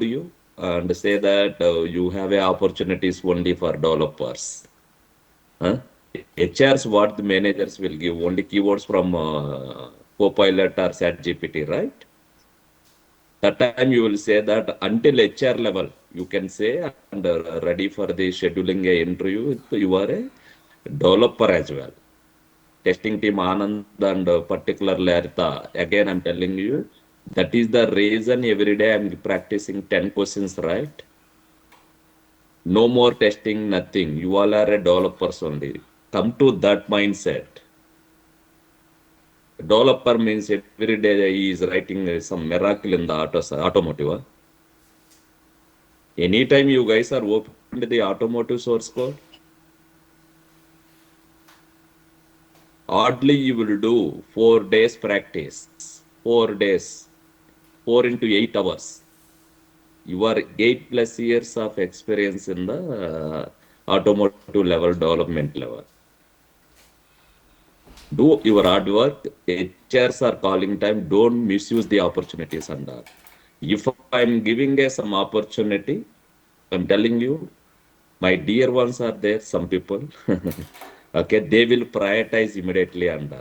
called you and say that you have opportunities only for developers. Huh? HRs, what the managers will give only keywords from Copilot or ChatGPT, right? That time you will say that until HR level, you can say and ready for the scheduling a interview, you are a developer as well. Testing team Anand and particular Larita, again I'm telling you, that is the reason every day I'm practicing 10 questions, right? No more testing, nothing. You all are a developers only. Come to that mindset. Developer means every day he is writing some miracle in the automotive. Anytime you guys are opened the automotive source code, oddly you will do 4 days practice. 4 days, 4 into 8 hours. You are 8+ years of experience in the automotive level, development level. Do your hard work. HRs are calling time. Don't misuse the opportunities and all. If I'm giving some opportunity, I'm telling you, my dear ones are there, some people. Okay, they will prioritize immediately and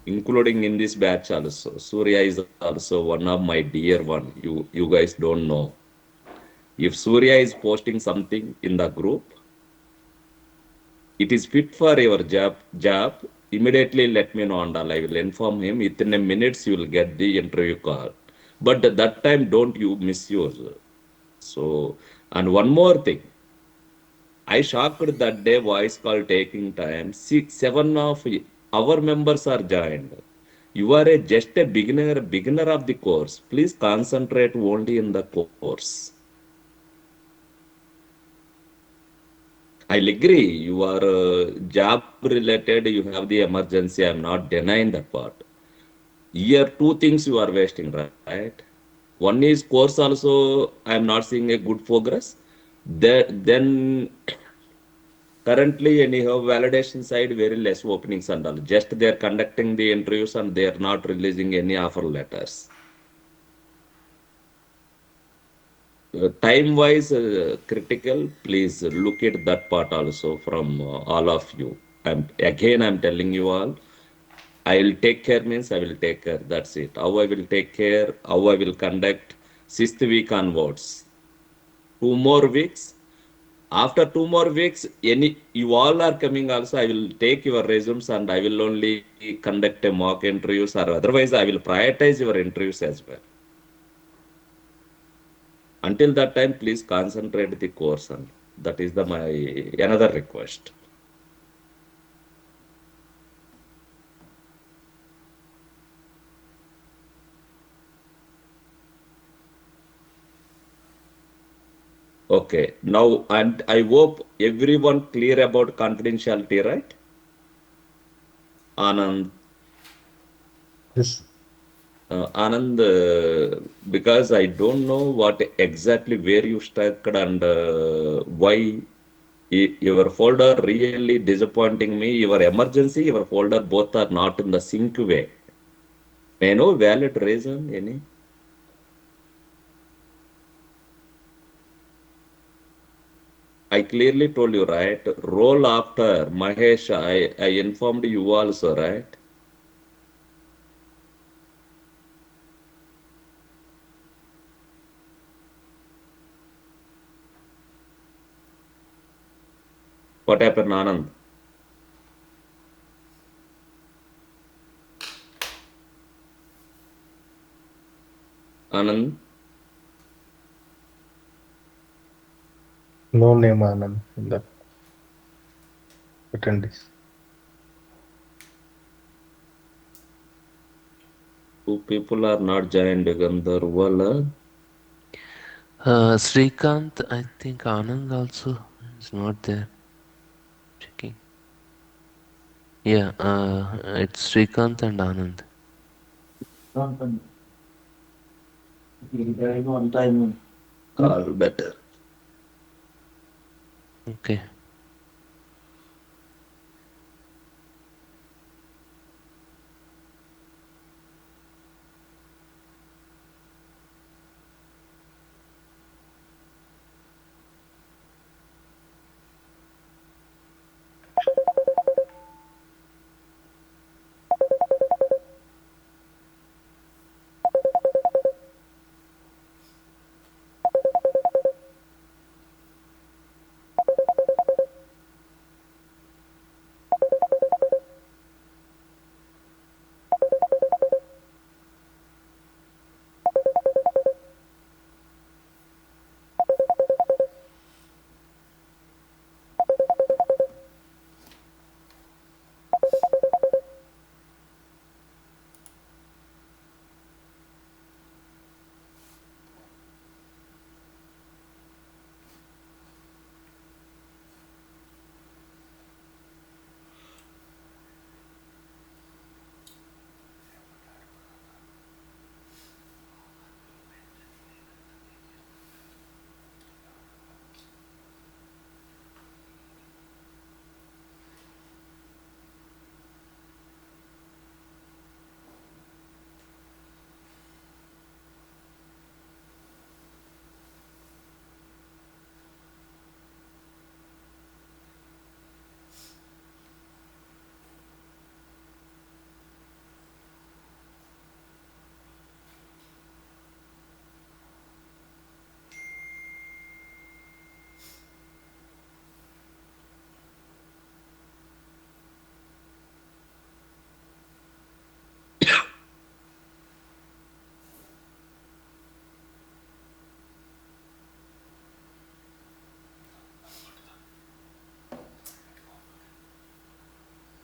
including in this batch also. Surya is also one of my dear one. You guys don't know. If Surya is posting something in the group, it is fit for your job, immediately let me know and I will inform him. Within a minutes, you will get the interview call. But at that time, don't you misuse. So, and one more thing, I shocked that day voice call taking time. 7 of our members are joined. You are just a beginner of the course. Please concentrate only in the course. I'll agree. You are job related. You have the emergency. I'm not denying that part. Here, two things you are wasting, right? One is course also. I'm not seeing a good progress. Then currently, anyhow, validation side very less openings and all. Just they are conducting the interviews and they are not releasing any offer letters. Time wise critical, please look at that part also from all of you. I'm telling you all, I will take care means I will take care. That's it. How I will take care, how I will conduct 6th week onwards. 2 more weeks. After 2 more weeks, any you all are coming also. I will take your resumes and I will only conduct a mock interviews or otherwise I will prioritize your interviews as well. Until that time, please concentrate the course and that is the my another request. Okay, now and I hope everyone clear about confidentiality, right? Anand, Yes. Anand, because I don't know what exactly where you stuck and why your folder really disappointing me. Your emergency, your folder both are not in the sync way. May I know valid reason any? I clearly told you, right? Roll after Mahesh, I informed you also, right? What happened, Anand? Anand, No name Anand in the attendees. two people are not joined, Gandharvala. Srikanth, I think Anand also is not there. Checking. Yeah, it's Srikanth and Anand. On time. Call better. Okay.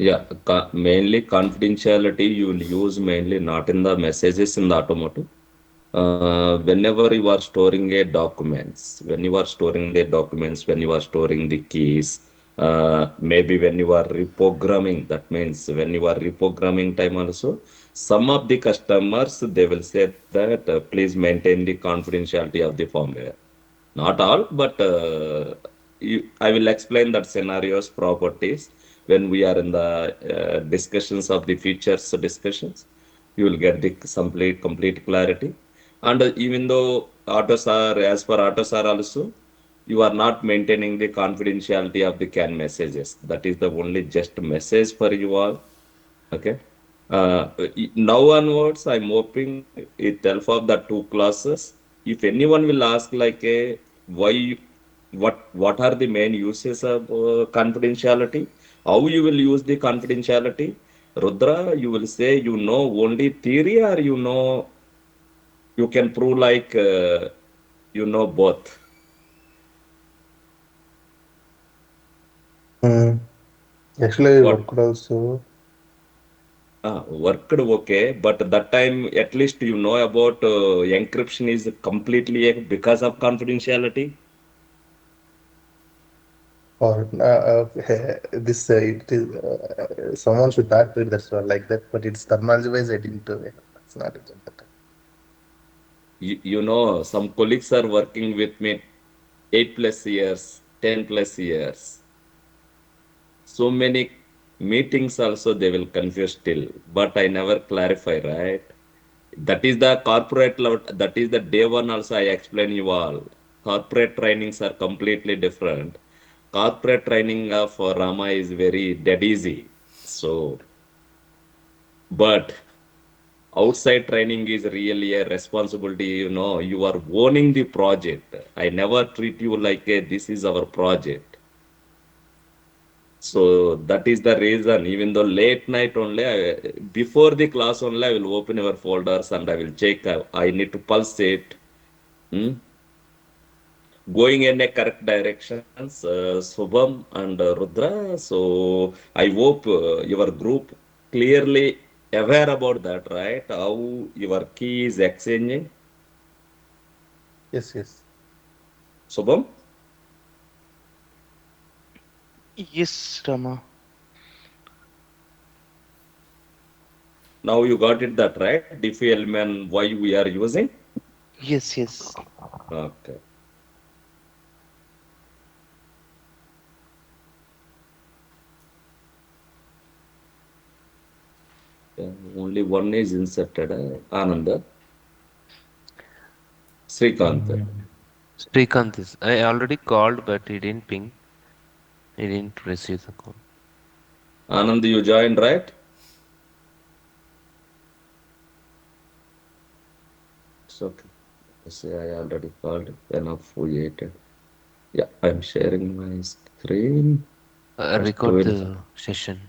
Yeah, mainly confidentiality you will use mainly not in the messages in the automotive. Whenever you are storing a documents, when you are storing the documents, when you are storing the keys, maybe when you are reprogramming, that means when you are reprogramming time also, some of the customers they will say that please maintain the confidentiality of the firmware. Not all, but I will explain that scenarios, properties when we are in the discussions of the features discussions. You will get the complete clarity. And even though autos are as per autos are also, you are not maintaining the confidentiality of the CAN messages. That is the only just message for you all. Okay. Now onwards, I'm hoping it help of the two classes. If anyone will ask like a why, what are the main uses of confidentiality? How you will use the confidentiality? Rudra, you will say you know only theory or you know you can prove like you know both. Mm. Actually, I What worked also. worked okay, but that time at least you know about encryption is completely because of confidentiality. Or this it is someone should not do it. That's all like that. But it's terminology wise. I didn't do it. It's not about that. You know, some colleagues are working with me 8 plus years, 10 plus years. So many meetings also they will confuse still, but I never clarify, right? That is the corporate level, that is the day one also I explain you all. Corporate trainings are completely different. Corporate training of Rama is very dead easy. So, but outside training is really a responsibility. You know, you are owning the project. I never treat you like a, this is our project. So that is the reason, even though late night only, before the class only, I will open your folders and I will check. I need to pulse it. Hmm? Going in a correct directions, Subham and Rudra. So I hope your group clearly aware about that, right? How your key is exchanging. Yes, yes. Subham, Yes, Rama. now you got it that right? Diffie element why we are using. Yes, yes. Okay. Yeah, only one is inserted. Ananda, Srikanth. Mm. Srikanth is. I already called, but he didn't ping. He didn't receive the call. Anand, you joined, right? It's okay. Say I already called. Enough waited. Yeah, I'm sharing my screen. First Record will. the session.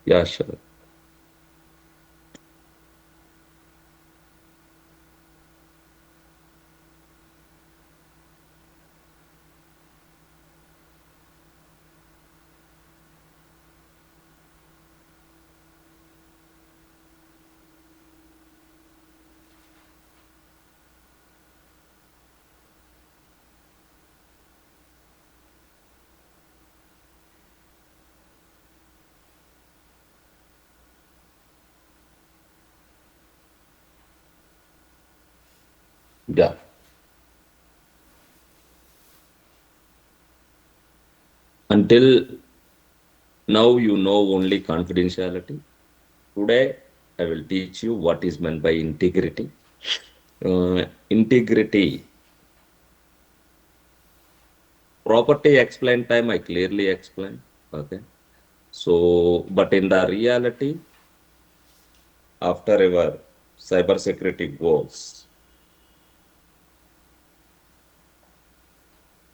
Yeah, sure. Yeah. Until now, you know only confidentiality. Today, I will teach you what is meant by integrity. Integrity. Property explain time, I clearly explain. Okay. So, but in the reality, after our cybersecurity goals,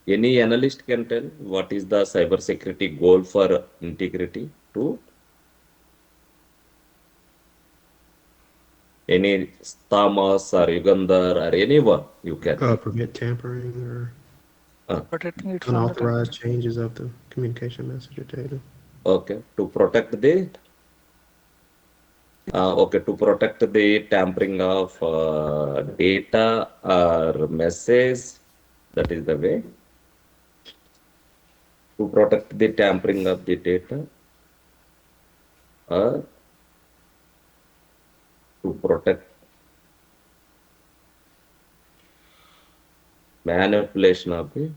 any analyst can tell what is the cybersecurity goal for integrity to any Thomas or Yugandhar or anyone you can. Prevent tampering or Uh, But I think it's on the unauthorized time. changes of the communication message or data. Okay, to protect the okay, to protect the tampering of data or message, that is the way. To protect the tampering of the data or to protect manipulation of the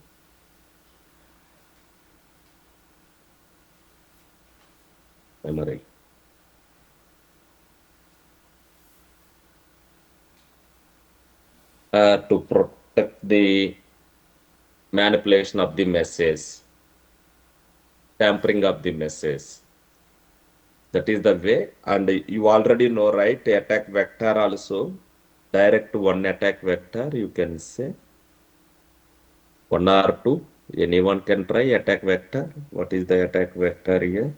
memory. To protect the manipulation of the message, tampering of the message. That is the way. And you already know, right? Attack vector also. Direct one attack vector, you can say. One or two. Anyone can try attack vector. What is the attack vector here?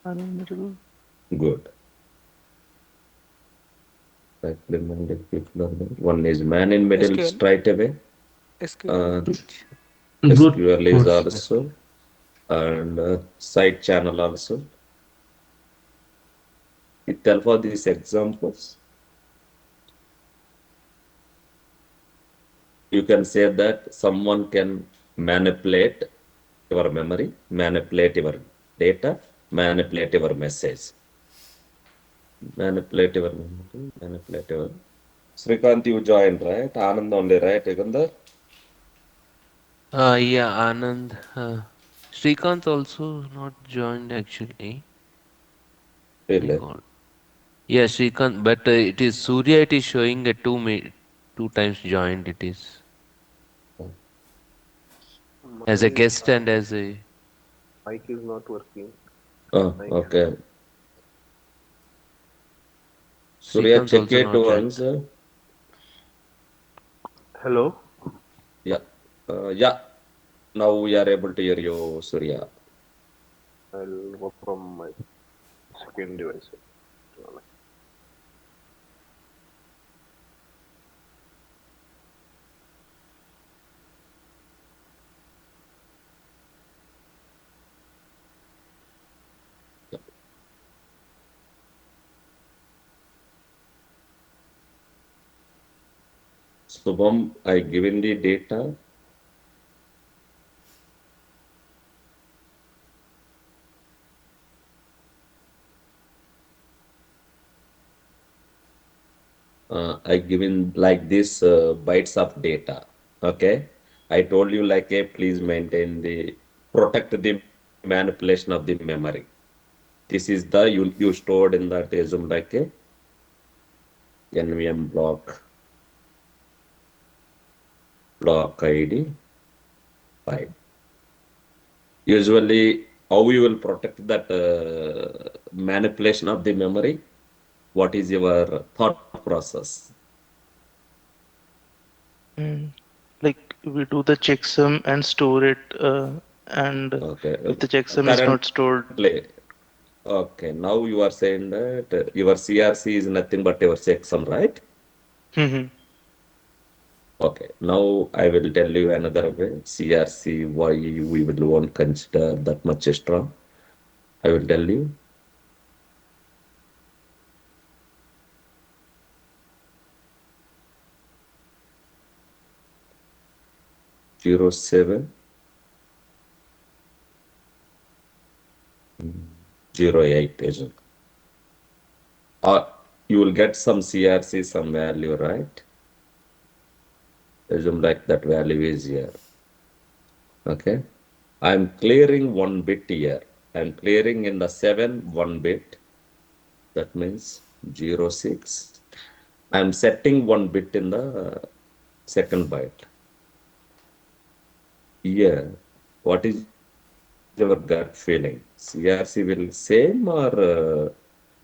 Man in middle. Good. One is man in middle SQL, straight away. SQL Uh, language. Good. SQL is Good. also, and side channel also. It tell for these examples. You can say that someone can manipulate your memory, manipulate your data, manipulate your message, manipulate your memory, manipulate your. Srikant, you joined, right? Anand only, right? Yugandhar? Yeah, Anand. Srikanth also not joined actually. He Really? got. Yeah, Srikanth, but it is Surya. It is showing a two times joined. It is as a My guest and as a mic is not working. Oh, I can. okay. Surya, Srikanth check also it not once. joined. Hello. Yeah. Yeah. Now we are able to hear you, Surya. I'll work from my second device. Yeah. Subham, I given the data. I given like this bytes of data. Okay. I told you like a please maintain the protect the manipulation of the memory. This is the you stored in that assume like a NVM block ID file. Usually, how you will protect that manipulation of the memory? What is your thought process? Mm, like we do the checksum and store it, and Okay. if the checksum is not stored, Currently, okay. Now you are saying that your CRC is nothing but your checksum, right? Mhm. Okay. Now I will tell you another way. CRC, why we will won't consider that much strong. I will tell you. Zero 07 08 is you will get some CRC, some value, right? Assume like that value is here. Okay. I'm clearing one bit here. I'm clearing in the 7 one bit. That means 06. I'm setting one bit in the second byte. Here, what is your gut feeling? CRC will same or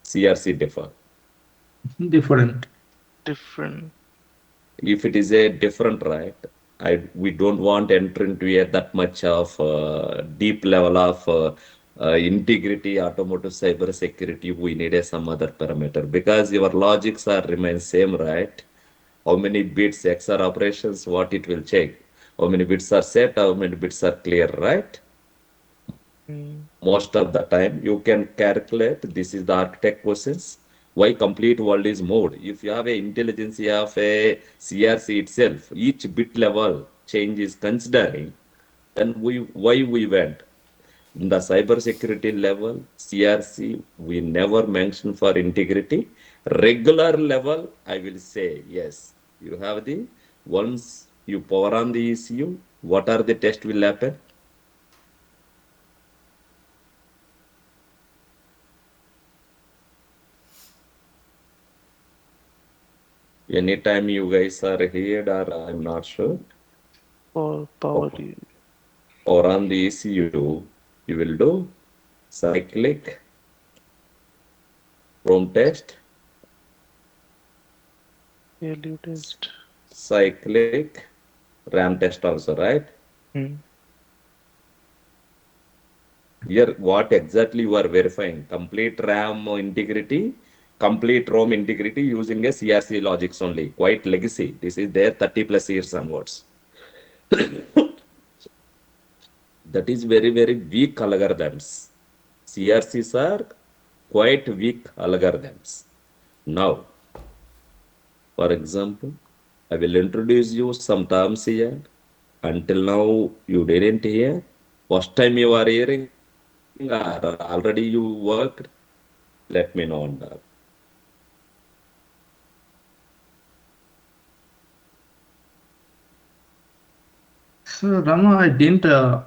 CRC differ? Different. different. If it is a different right, we don't want enter into a that much of deep level of integrity automotive cyber security. We need a some other parameter because your logics are remain same, right? How many bits XR operations, what it will check. How many bits are set, how many bits are clear, right? Mm. Most of the time you can calculate. This is the architect questions. Why complete world is moved? If you have a intelligence of a CRC itself, each bit level change is considering, then why we went in the cyber security level CRC, we never mention for integrity. Regular level, I will say yes, you have the, once you power on the ECU, what are the test will happen? Anytime you guys are here, or I'm not sure, For power. or on the ECU, you will do cyclic Chrome test, Value test. cyclic RAM test also, right? Mm. Here, what exactly you are verifying? Complete RAM integrity, complete ROM integrity using a CRC logics only, quite legacy. This is there 30 plus years onwards. That is very, very weak algorithms. CRCs are quite weak algorithms. Now, for example, I will introduce you some terms here. Until now, you didn't hear. First time you are hearing, or already you worked, let me know on that. So Rama, I didn't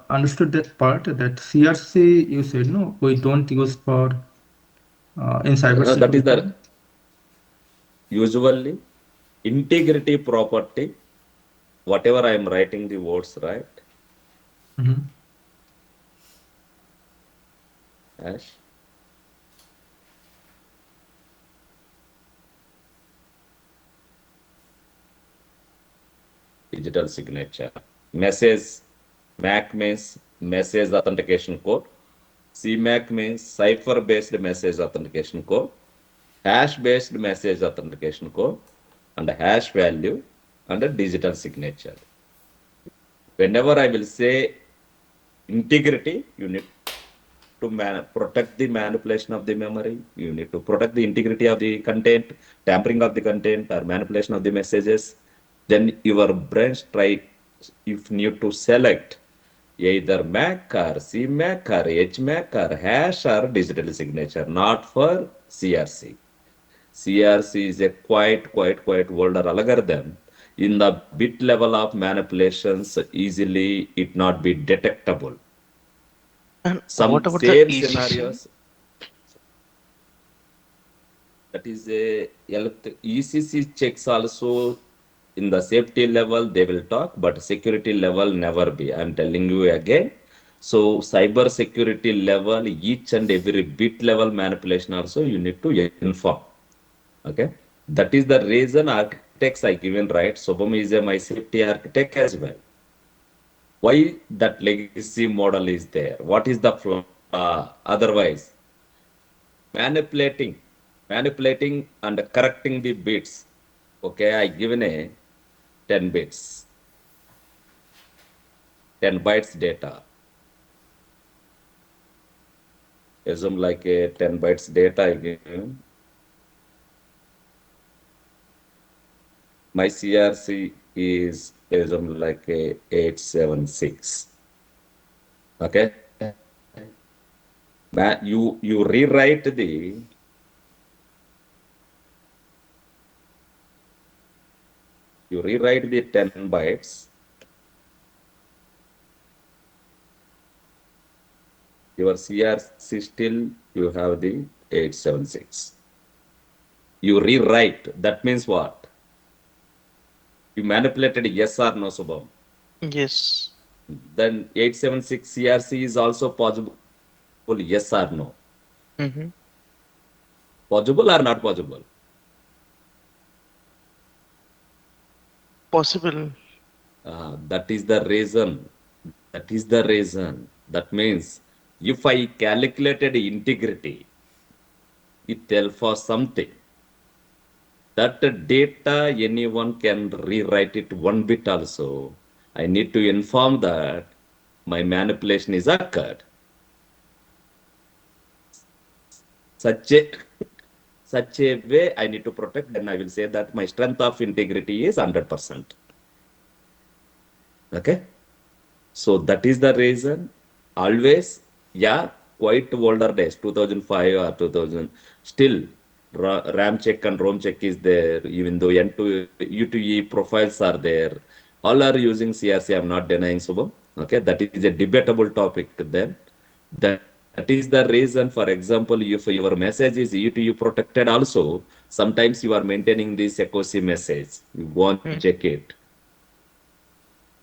understood that part that CRC you said no, we don't use for in That is cybersecurity. the usually integrity property. Whatever I am writing the words, right? Mm-hmm. Ash, digital signature. Message, MAC means message authentication code. CMAC means cipher-based message authentication code. Hash-based message authentication code, and hash value, and a digital signature. Whenever I will say integrity, you need to protect the manipulation of the memory. You need to protect the integrity of the content, tampering of the content, or manipulation of the messages. Then your brains try, if need to select either MAC or CMAC or HMAC or hash or digital signature, not for CRC. CRC is a quite older algorithm. In the bit level of manipulations, easily it not be detectable. And Some what about the same ECC? scenarios, that is a ECC checks also in the safety level they will talk, but security level never be. I'm telling you again. So cyber security level, each and every bit level manipulation also you need to inform. Okay. That is the reason architects I given, right. Shubham is a my safety architect as well. Why that legacy model is there? What is the flaw? Otherwise, manipulating, manipulating and correcting the bits. Okay, I given a 10 bits, 10 bytes data. Assume like a 10 bytes data I given. My CRC is assume like a 876. Okay. You rewrite the you rewrite the 10 bytes, your CRC still you have the 876. You rewrite, that means what? You manipulated yes or no, Subham. Yes. Then 876 CRC is also possible, yes or no? Mm-hmm. Possible or not possible? Possible. That is the reason. That is the reason. That means if I calculated integrity, it tell for something. That data anyone can rewrite it one bit also, I need to inform that my manipulation is occurred. Such a such a way I need to protect, then I will say that my strength of integrity is 100%. Okay. So that is the reason always, yeah, quite older days, 2005 or 2000, still RAM check and ROM check is there, even though N2, U2E profiles are there. All are using CRC, I'm not denying Subham. Okay, that is a debatable topic then. That is the reason, for example, if your message is U2U protected also, sometimes you are maintaining this echoC message. You go and Hmm. check it.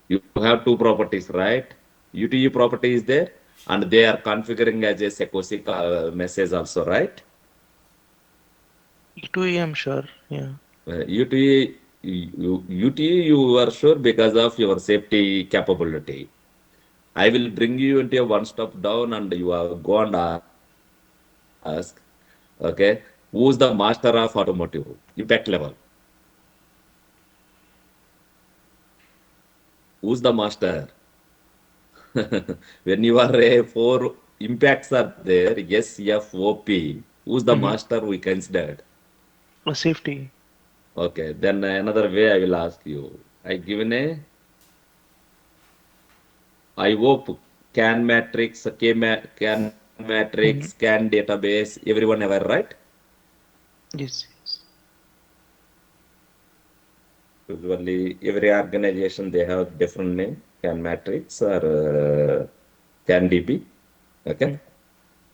You have two properties, right? UTE property is there, and they are configuring as a sequoic message also, right? E2E, I'm sure. Yeah. UTE, UTE, you are sure because of your safety capability. I will bring you into a one-stop down, and you are go and ask, okay, who's the master of automotive? Impact level. Who's the master? When you are a four impacts are there, yes, FOP. Who's the Mm-hmm. master we considered? Safety. Okay, then another way I will ask you. I given a I hope can matrix, can matrix, Mm-hmm. can database, everyone ever right? Yes. Yes. Usually every organization they have different name, can matrix or can DB. Okay. Mm.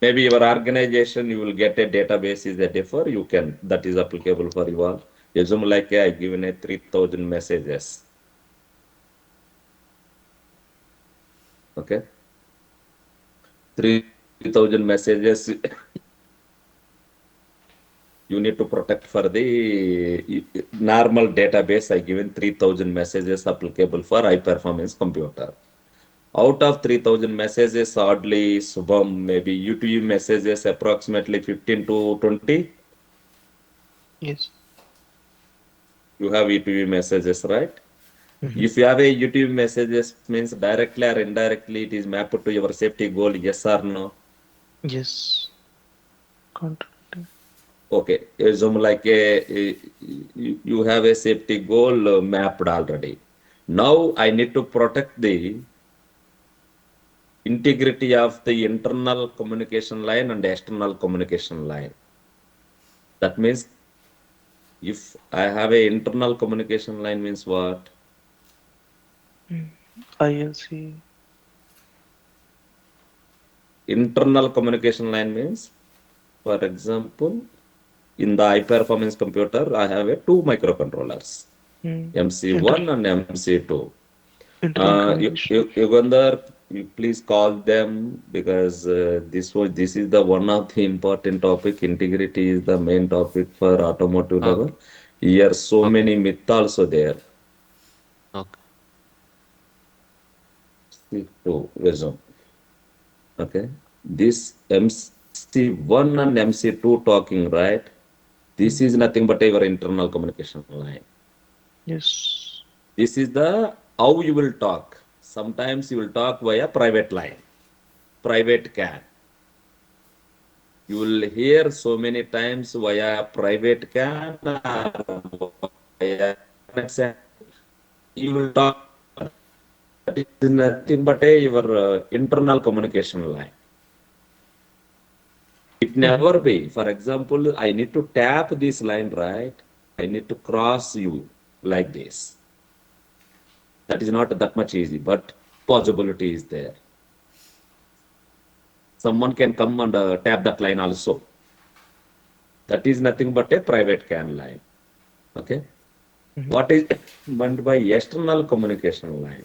Maybe your organization, you will get a database is a differ, you can, that is applicable for you all. Assume like I given a 3000 messages. Okay. 3000 messages you need to protect for the normal database. I given 3000 messages applicable for high performance computer. Out of 3000 messages, oddly, Subham, maybe U2U messages approximately 15 to 20. Yes. You have U2U messages, right? Mm-hmm. If you have a YouTube messages means directly or indirectly it is mapped to your safety goal, yes or no? Yes. Contracting. Okay, assume like you have a safety goal mapped already. Now I need to protect the integrity of the internal communication line and external communication line. That means if I have a internal communication line means what? ILC. Internal communication line means, for example, in the high performance computer, I have a two microcontrollers, Mm. MC1 and MC2. Internal communication. Yugandhar, you please call them because this is the one of the important topic. Integrity is the main topic for automotive Okay. level. Here, so Okay. many myths also there. Okay. C2 wisdom. Okay, this MC1 and MC2 talking, right? This Mm. is nothing but your internal communication line. Yes. This is the how you will talk. Sometimes you will talk via private line, private CAN. You will hear so many times via private CAN or via internet. You will talk. That is nothing but your internal communication line. It Mm-hmm. never be. For example, I need to tap this line, right? I need to cross you like this. That is not that much easy, but possibility is there. Someone can come and tap that line also. That is nothing but a private CAN line. Okay. Mm-hmm. What is meant by external communication line?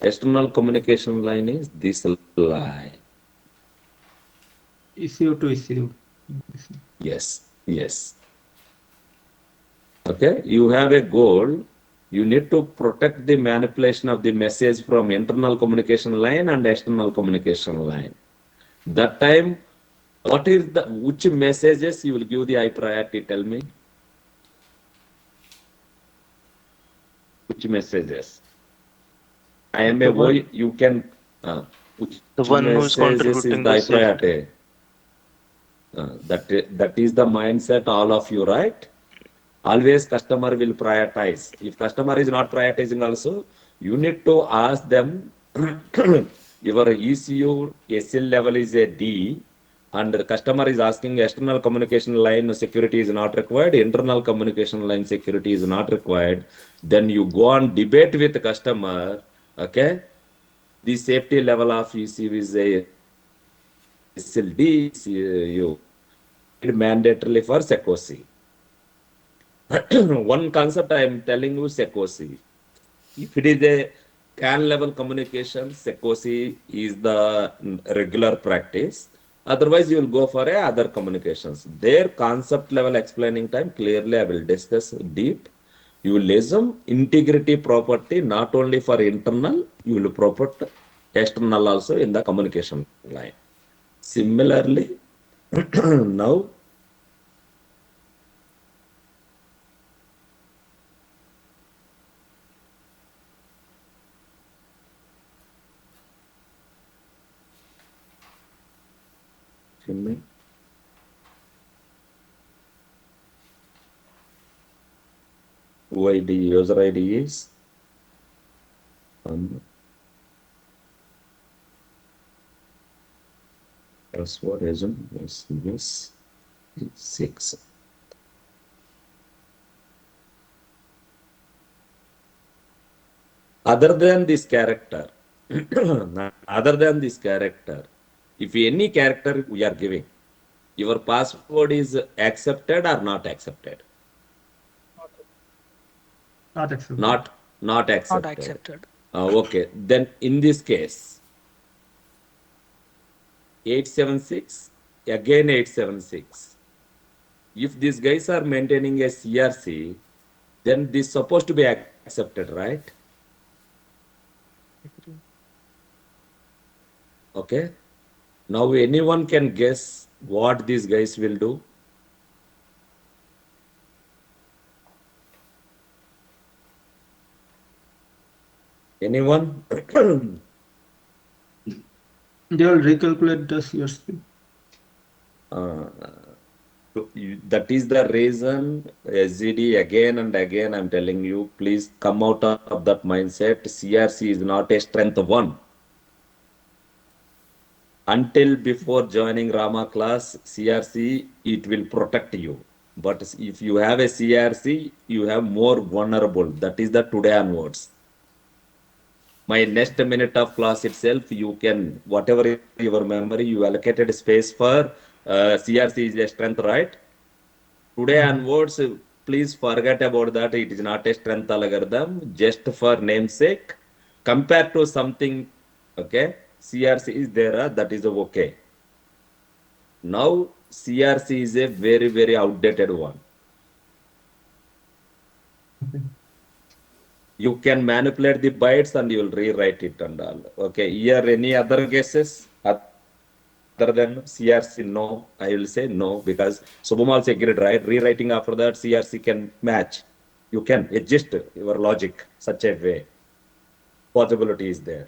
External communication line is this line. ECU to ECU. Yes, yes. Okay, you have a goal. You need to protect the manipulation of the message from internal communication line and external communication line. That time, what is the which messages you will give the high priority? Tell me which messages. I am a The O, one, you can, which the one who is messages is the contributing the safety. priority. That is the mindset all of you, right? Always customer will prioritize. If customer is not prioritizing also, you need to ask them, your ECU SL level is a D, and the customer is asking external communication line security is not required, internal communication line security is not required, then you go on debate with the customer, okay? The safety level of ECU is a SLD, you mandatorily for SECOC. One concept I am telling you, SECOC. If it is a CAN level communication, SECOC is the regular practice. Otherwise, you will go for a other communications. Their concept level explaining time, clearly I will discuss deep. You will listen integrity property not only for internal, you will protect external also in the communication line. Similarly, now OID user ID is password is yes 6. Other than this character, other than this character, if any character we are giving, your password is accepted or not accepted? Not accepted. Not Not accepted. accepted. Okay, then in this case, 876, again 876. If these guys are maintaining a CRC, then this supposed to be accepted, right? Agree. Okay. Now anyone can guess what these guys will do? Anyone? They will recalculate the CRC. Uh, that is the reason SGD again and again I'm telling you, please come out of that mindset. CRC is not a strength one. Until before joining Rama class, CRC, it will protect you. But if you have a CRC, you have more vulnerable. That is the today onwards. My next minute of class itself, you can, whatever your memory, you allocated space for CRC is a strength, right? Today onwards, please forget about that. It is not a strength algorithm, just for namesake. Compared to something, okay, CRC is there, that is okay. Now, CRC is a very, very outdated one. You can manipulate the bytes and you will rewrite it and all. Okay, here any other guesses other than CRC? No, I will say no because Subham also agreed, right? Rewriting after that CRC can match. You can adjust your logic such a way. Possibility is there.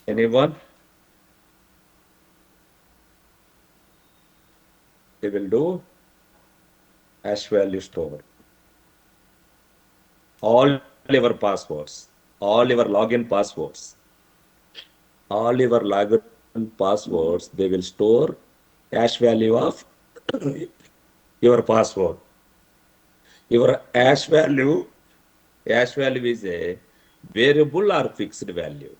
Anyone? They will do hash value store. All your passwords, all your login passwords, all your login passwords, they will store hash value of your password. Your hash value is a variable or fixed value.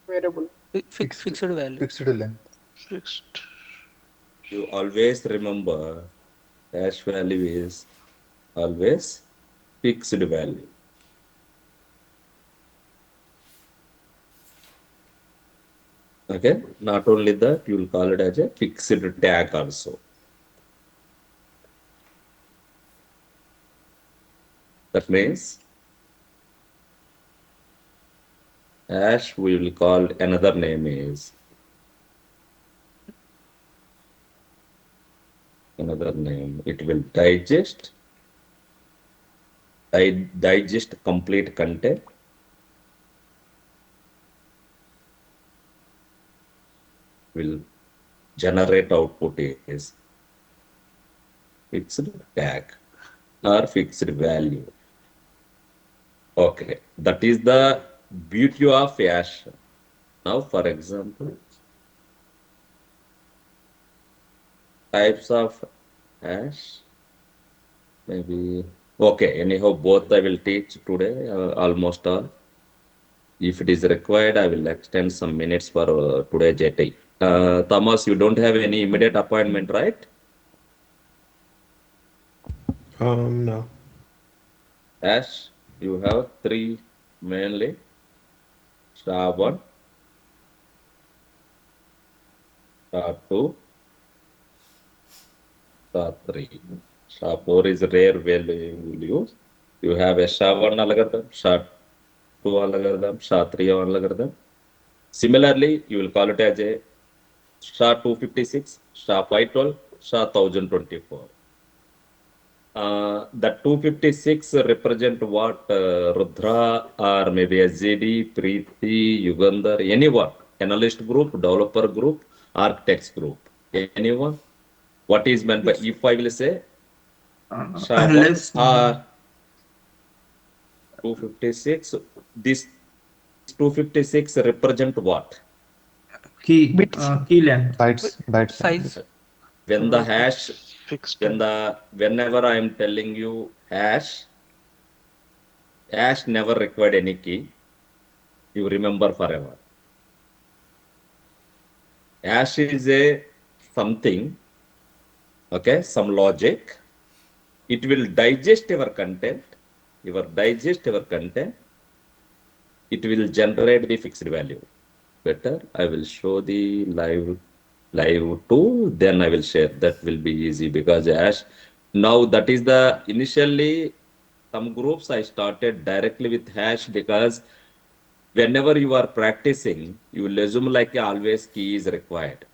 Variable. Fixed, Fixed value. fixed length. Fixed. You always remember hash value is always fixed value. Okay, not only that, you will call it as a fixed tag also. That means hash we will call another name is another name. It will digest digest complete content, will generate output is fixed tag or fixed value. Okay, that is the beauty of hash. Now, for example, types of hash, maybe. Okay, anyhow, both I will teach today, almost all. If it is required, I will extend some minutes for today, JT. Thomas, you don't have any immediate appointment, right? No. Ash, you have three mainly. Star one, star two, star three. Star four is rare value. You have a star one algorithm, star two algorithm, star three algorithm. Similarly, you will call it as a star 256, star 512, star 1024. The 256 represent what Rudra or maybe SGD, Preeti, Yugandhar, anyone, analyst group, developer group, architects group, anyone. What is meant by It's if I will say SHA1 less or 256, this 256 represent what? Bits. key length. Bytes Size. length. When the hash, It's fixed time. whenever I am telling you hash never required any key. You remember forever. Hash is a something, okay, some logic. It will digest your content. Your content. It will generate the fixed value. Better, I will show the live too. Then I will share. That will be easy because hash. Now that is the initially some groups I started directly with hash because whenever you are practicing, you will assume like always key is required.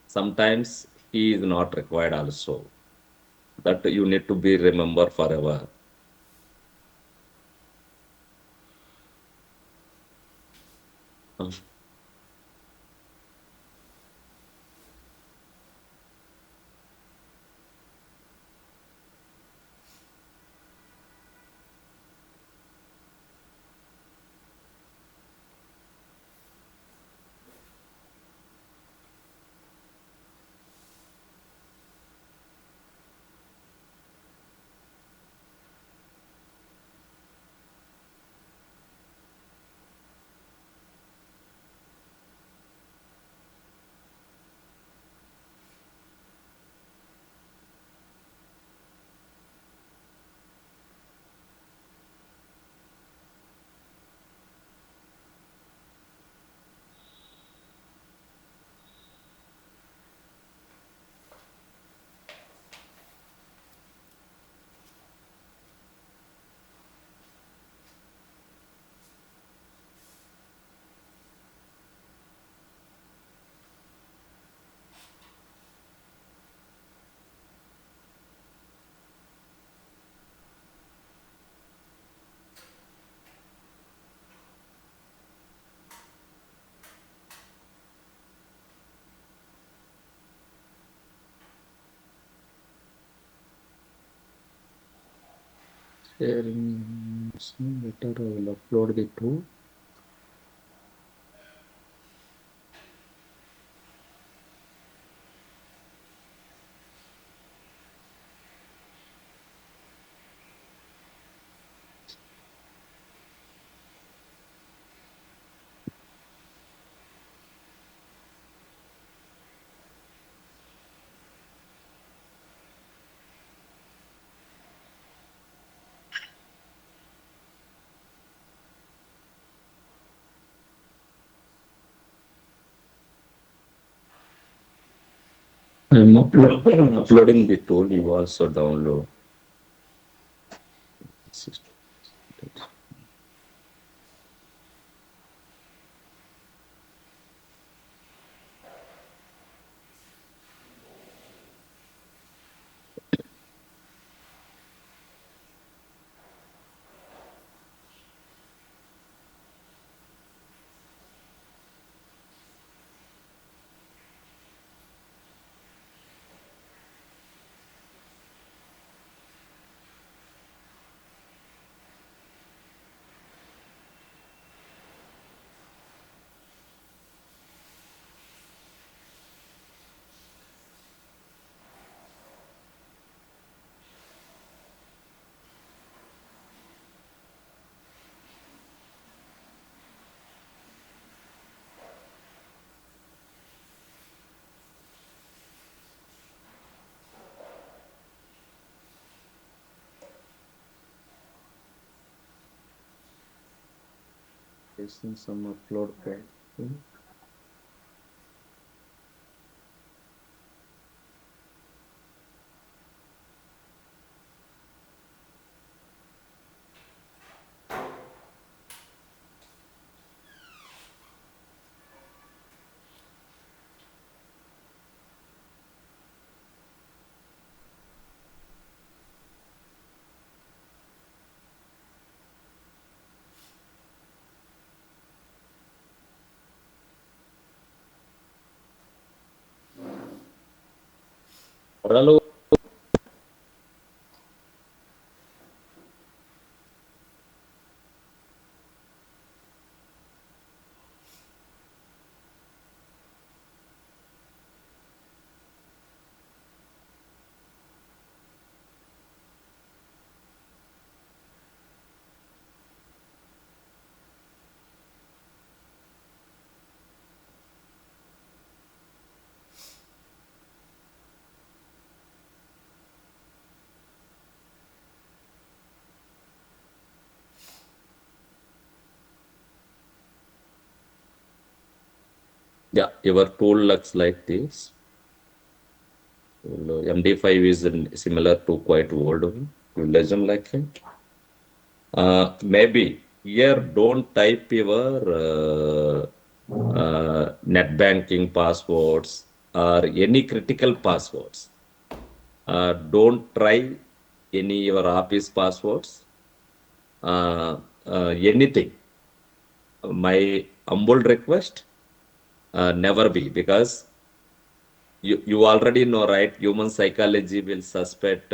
Sometimes key is not required also. That you need to be remember forever. Uh, Sharing later I will upload the two. I'm uploading the tool. You also download. Some upload page. Hello. Yeah, your tool looks like this. MD5 is similar to quite old one. You listen like it. Maybe here don't type your net banking passwords or any critical passwords. Don't try any your office passwords. Anything. My humble request, never be, because you already know, right? Human psychology will suspect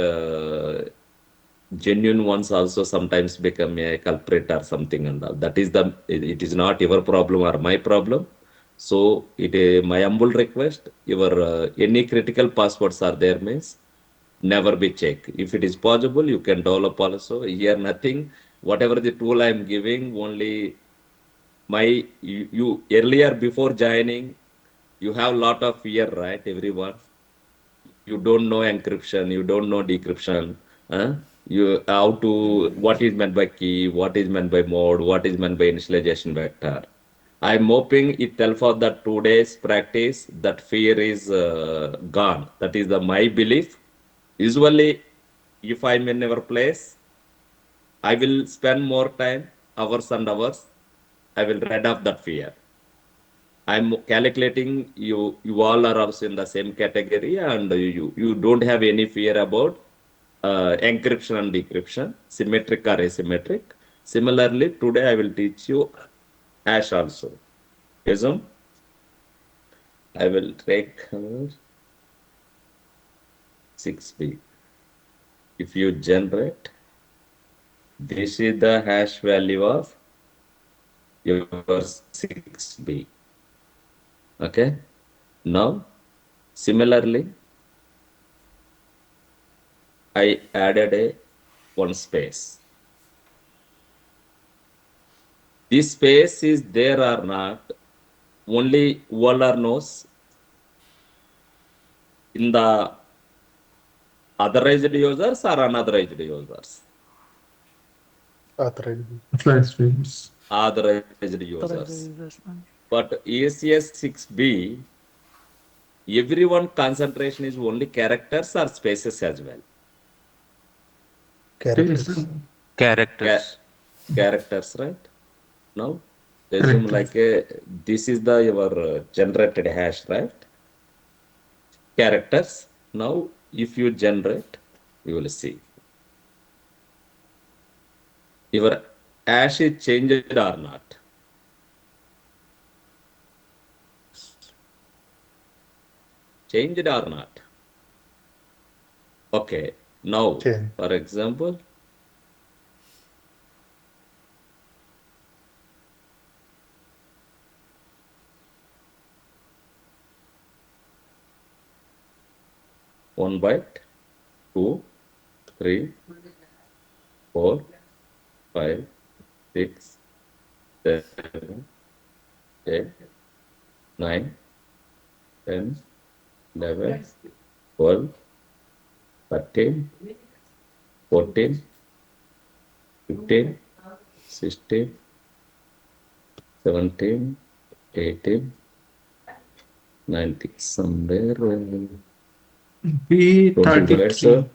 genuine ones also sometimes become a culprit or something, and all. That is it is not your problem or my problem. So it is my humble request. Your any critical passwords are there means never be checked. If it is possible, you can develop also. Here nothing. Whatever the tool I am giving, only you earlier before joining, you have lot of fear, right? Everyone, you don't know encryption, you don't know decryption, you how to, what is meant by key, what is meant by mode, what is meant by initialization vector. I'm hoping itself for that 2 days practice, that fear is gone. That is the my belief. Usually, if I'm in our place, I will spend more time, hours and hours. I will rid of that fear. I'm calculating you all are also in the same category, and you don't have any fear about encryption and decryption, symmetric or asymmetric. Similarly, today I will teach you hash also. Assume I will take 6B. If you generate, this is the hash value of your 6B. Okay. Now, similarly, I added a one space. This space is there or not, only Waller knows. In the authorized users or unauthorized users? Authorized. Flight streams. Authorized users. But ACS 6B, everyone concentration is only characters or spaces as well. Characters. Characters. Characters, right? Now, assume like this is the your generated hash, right? Characters. Now, if you generate, you will see your hash is changed or not. Changed or not? Okay. Now, Change. for example, one byte, 2, 3, 4, 5, 6, 7, 8, 9, 10, 11, 12, 13, 14, 15, 16, 17, 18, 19, somewhere 20 bytes.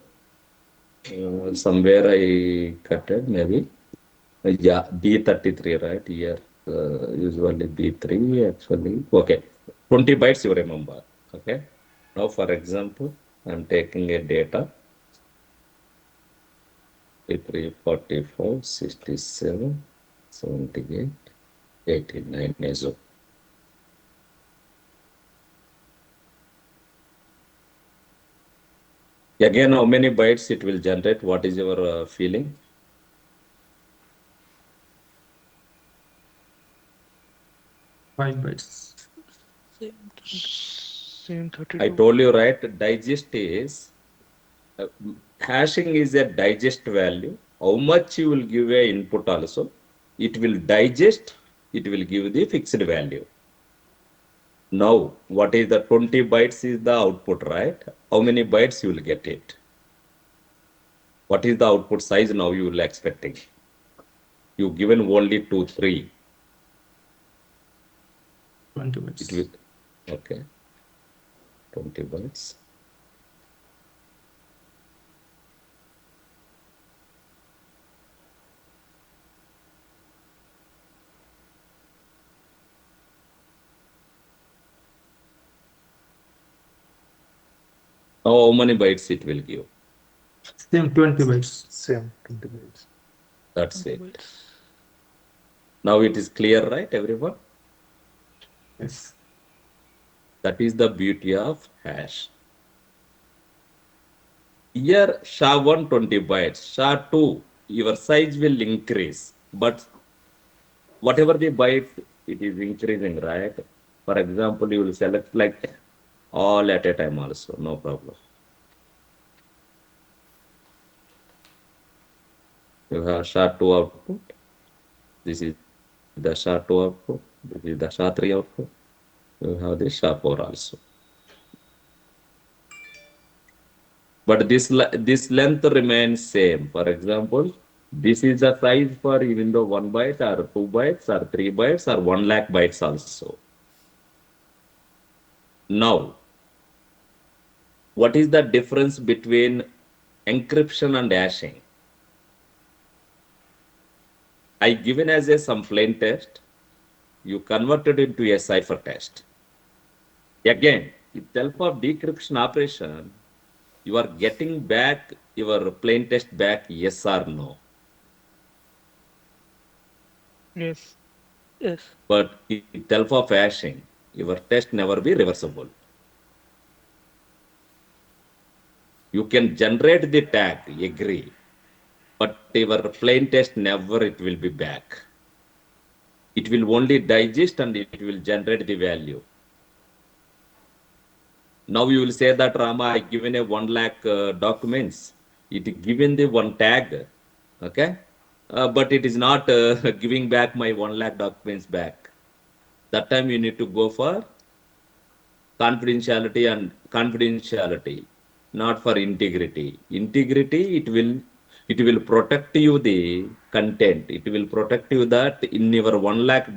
B33. Somewhere I cut it, maybe. Yeah, B33, right? Here, usually B3, actually. Okay, 20 bytes you remember. Okay. Now, for example, I'm taking a data 53, 44, 67, 78, 89 is okay. Again, how many bytes it will generate? What is your feeling? 5 bytes. Same I 32. told you, right? Digest is hashing is a digest value. How much you will give a input also, it will digest, it will give the fixed value. Now, what is the 20 bytes is the output, right? How many bytes you will get it? What is the output size now you will expecting? You given only 2, 3. 20 It bytes. will, okay, 20 bytes. Now, how many bytes it will give? Same 20 bytes. Same 20 bytes. That's 20 it. bytes. Now it is clear, right, everyone? Yes. That is the beauty of hash. Here, SHA-1 20 bytes, SHA-2, your size will increase, but whatever the byte, it is increasing, right? For example, you will select like all at a time also, no problem. You have SHA-2 output. This is the SHA-2 output. This is the SHA-3 output. You have the SHA-4 also. But this length remains same. For example, this is the size for even though 1 byte or 2 bytes or 3 bytes or 1 lakh bytes also. Now, what is the difference between encryption and hashing? I given as a some plain text, you converted into a cipher text. Again, with help of decryption operation, you are getting back your plain text back yes or no. Yes. Yes. But with help of hashing, your test never be reversible. You can generate the tag, agree, but your plain text never it will be back. It will only digest and it will generate the value. Now you will say that Rama, I given a 1 lakh documents. It given the one tag, okay, but it is not giving back my 1 lakh documents back. That time you need to go for confidentiality, not for integrity. Integrity, it will protect you the content. It will protect you that in your 1 lakh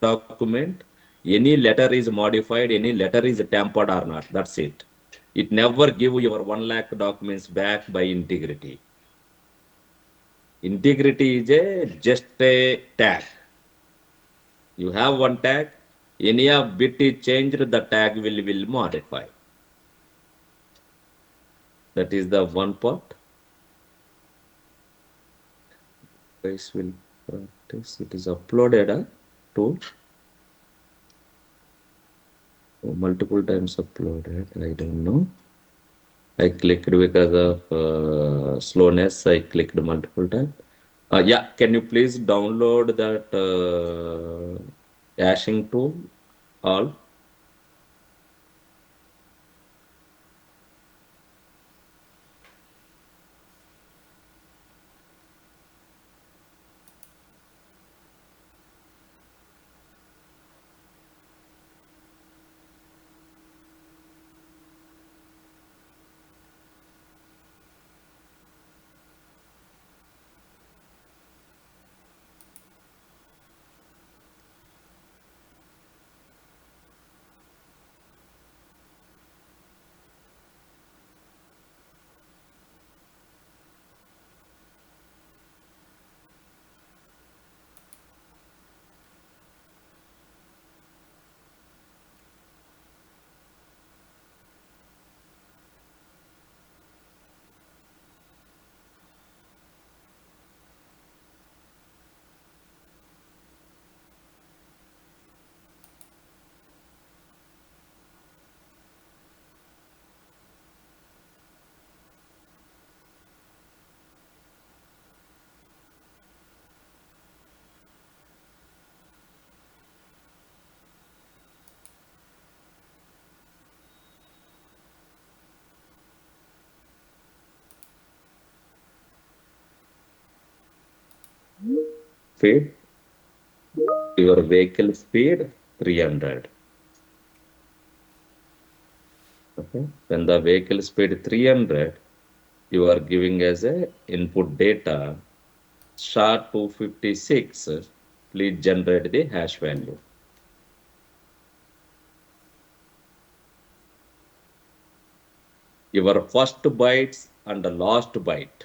document, any letter is modified, any letter is tampered or not. That's it. It never give your 1 lakh documents back by integrity. Integrity is just a tag. You have one tag, any of bit is changed, the tag will modify. That is the one part. Guys will practice. It is uploaded to multiple times uploaded. I don't know. I clicked because of slowness. I clicked multiple times. Yeah, can you please download that hashing tool? All. speed, your vehicle speed 300. Okay. When the vehicle speed 300, you are giving as a input data SHA-256. Please generate the hash value. Your first bytes and the last byte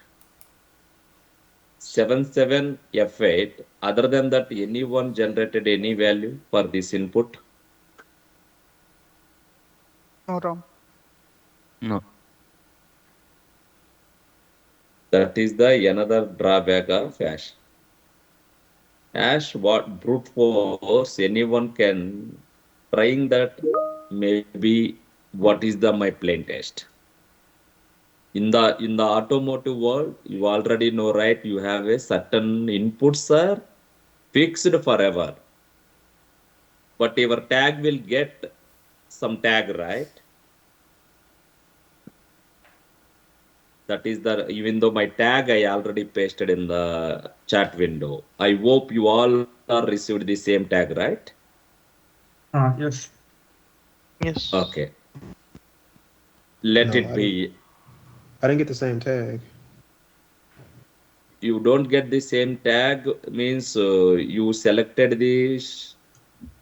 77F8. Other than that, anyone generated any value for this input? No, Ram. No. That is the another drawback of hash. Hash, what brute force anyone can trying that, maybe what is the my plain test. In the automotive world, you already know, right? You have a certain inputs are fixed forever, but your tag will get some tag, right? That is the, even though my tag I already pasted in the chat window. I hope you all are received the same tag, right? Yes. Yes. Okay. Let No, it be. I didn't get the same tag. You don't get the same tag means you selected the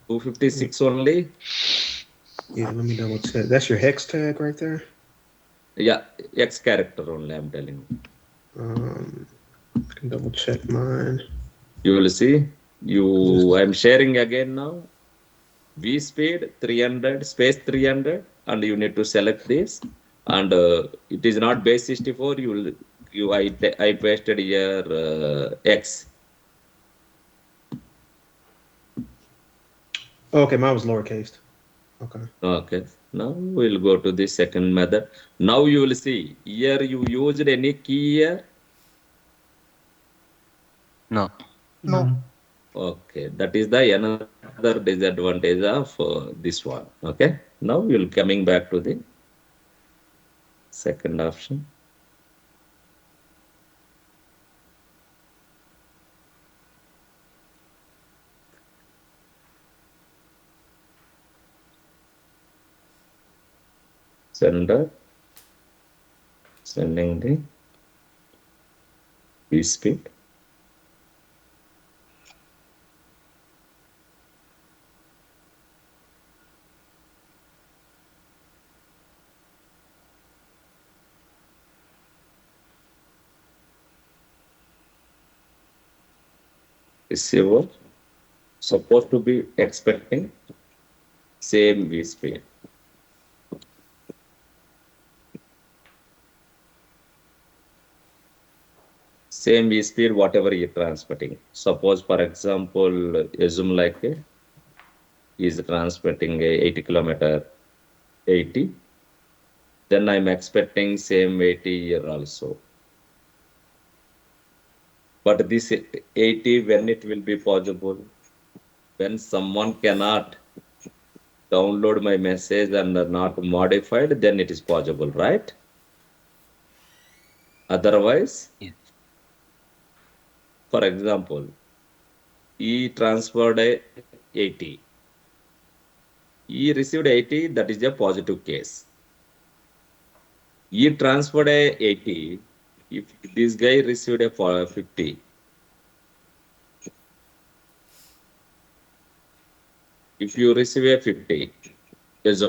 256 only. Yeah, let me double check. That's your hex tag right there. Yeah, X character only, I'm telling you. I can double check mine. You will see. Just I'm sharing again now. V speed 300, space 300, and you need to select this. And it is not base 64. I pasted here X. okay, mine was lowercase. Okay. Okay. Now we'll go to the second method. Now you will see here you used any key here. No. No. No. Okay, that is the another disadvantage of this one. Okay, now we'll coming back to the second option. Sender, sending the V speed. Receiver supposed to be expecting same V speed. Same V speed, whatever you're transmitting. Suppose, for example, assume like is transmitting a 80 kilometer 80. Then I'm expecting same 80 here also. But this 80, when it will be possible? When someone cannot download my message and are not modified, then it is possible, right? Otherwise, Yes. for example, he transferred a 80. He received 80, that is a positive case. He transferred a 80. If this guy received a 50, if you receive a 50, yes,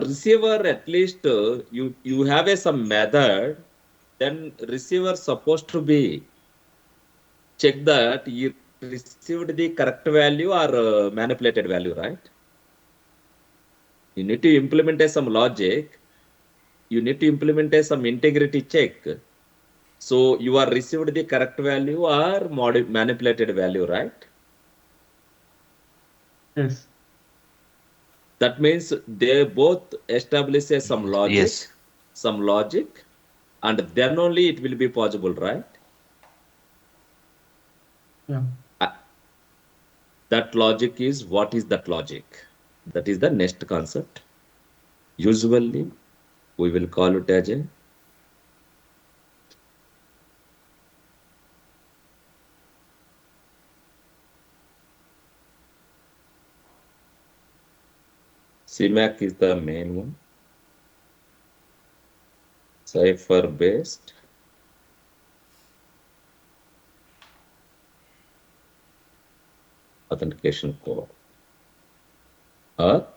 receiver at least you have a some method, then receiver supposed to be check that you received the correct value or manipulated value, right? You need to implement some logic. You need to implement some integrity check. So you are received the correct value or manipulated value, right? Yes. That means they both establish Yes. some logic, and then only it will be possible, right? Yeah. Uh, That logic is, what is that logic? That is the next concept. Usually, we will call it as a, CMAC is the main one. Cipher based authentication code or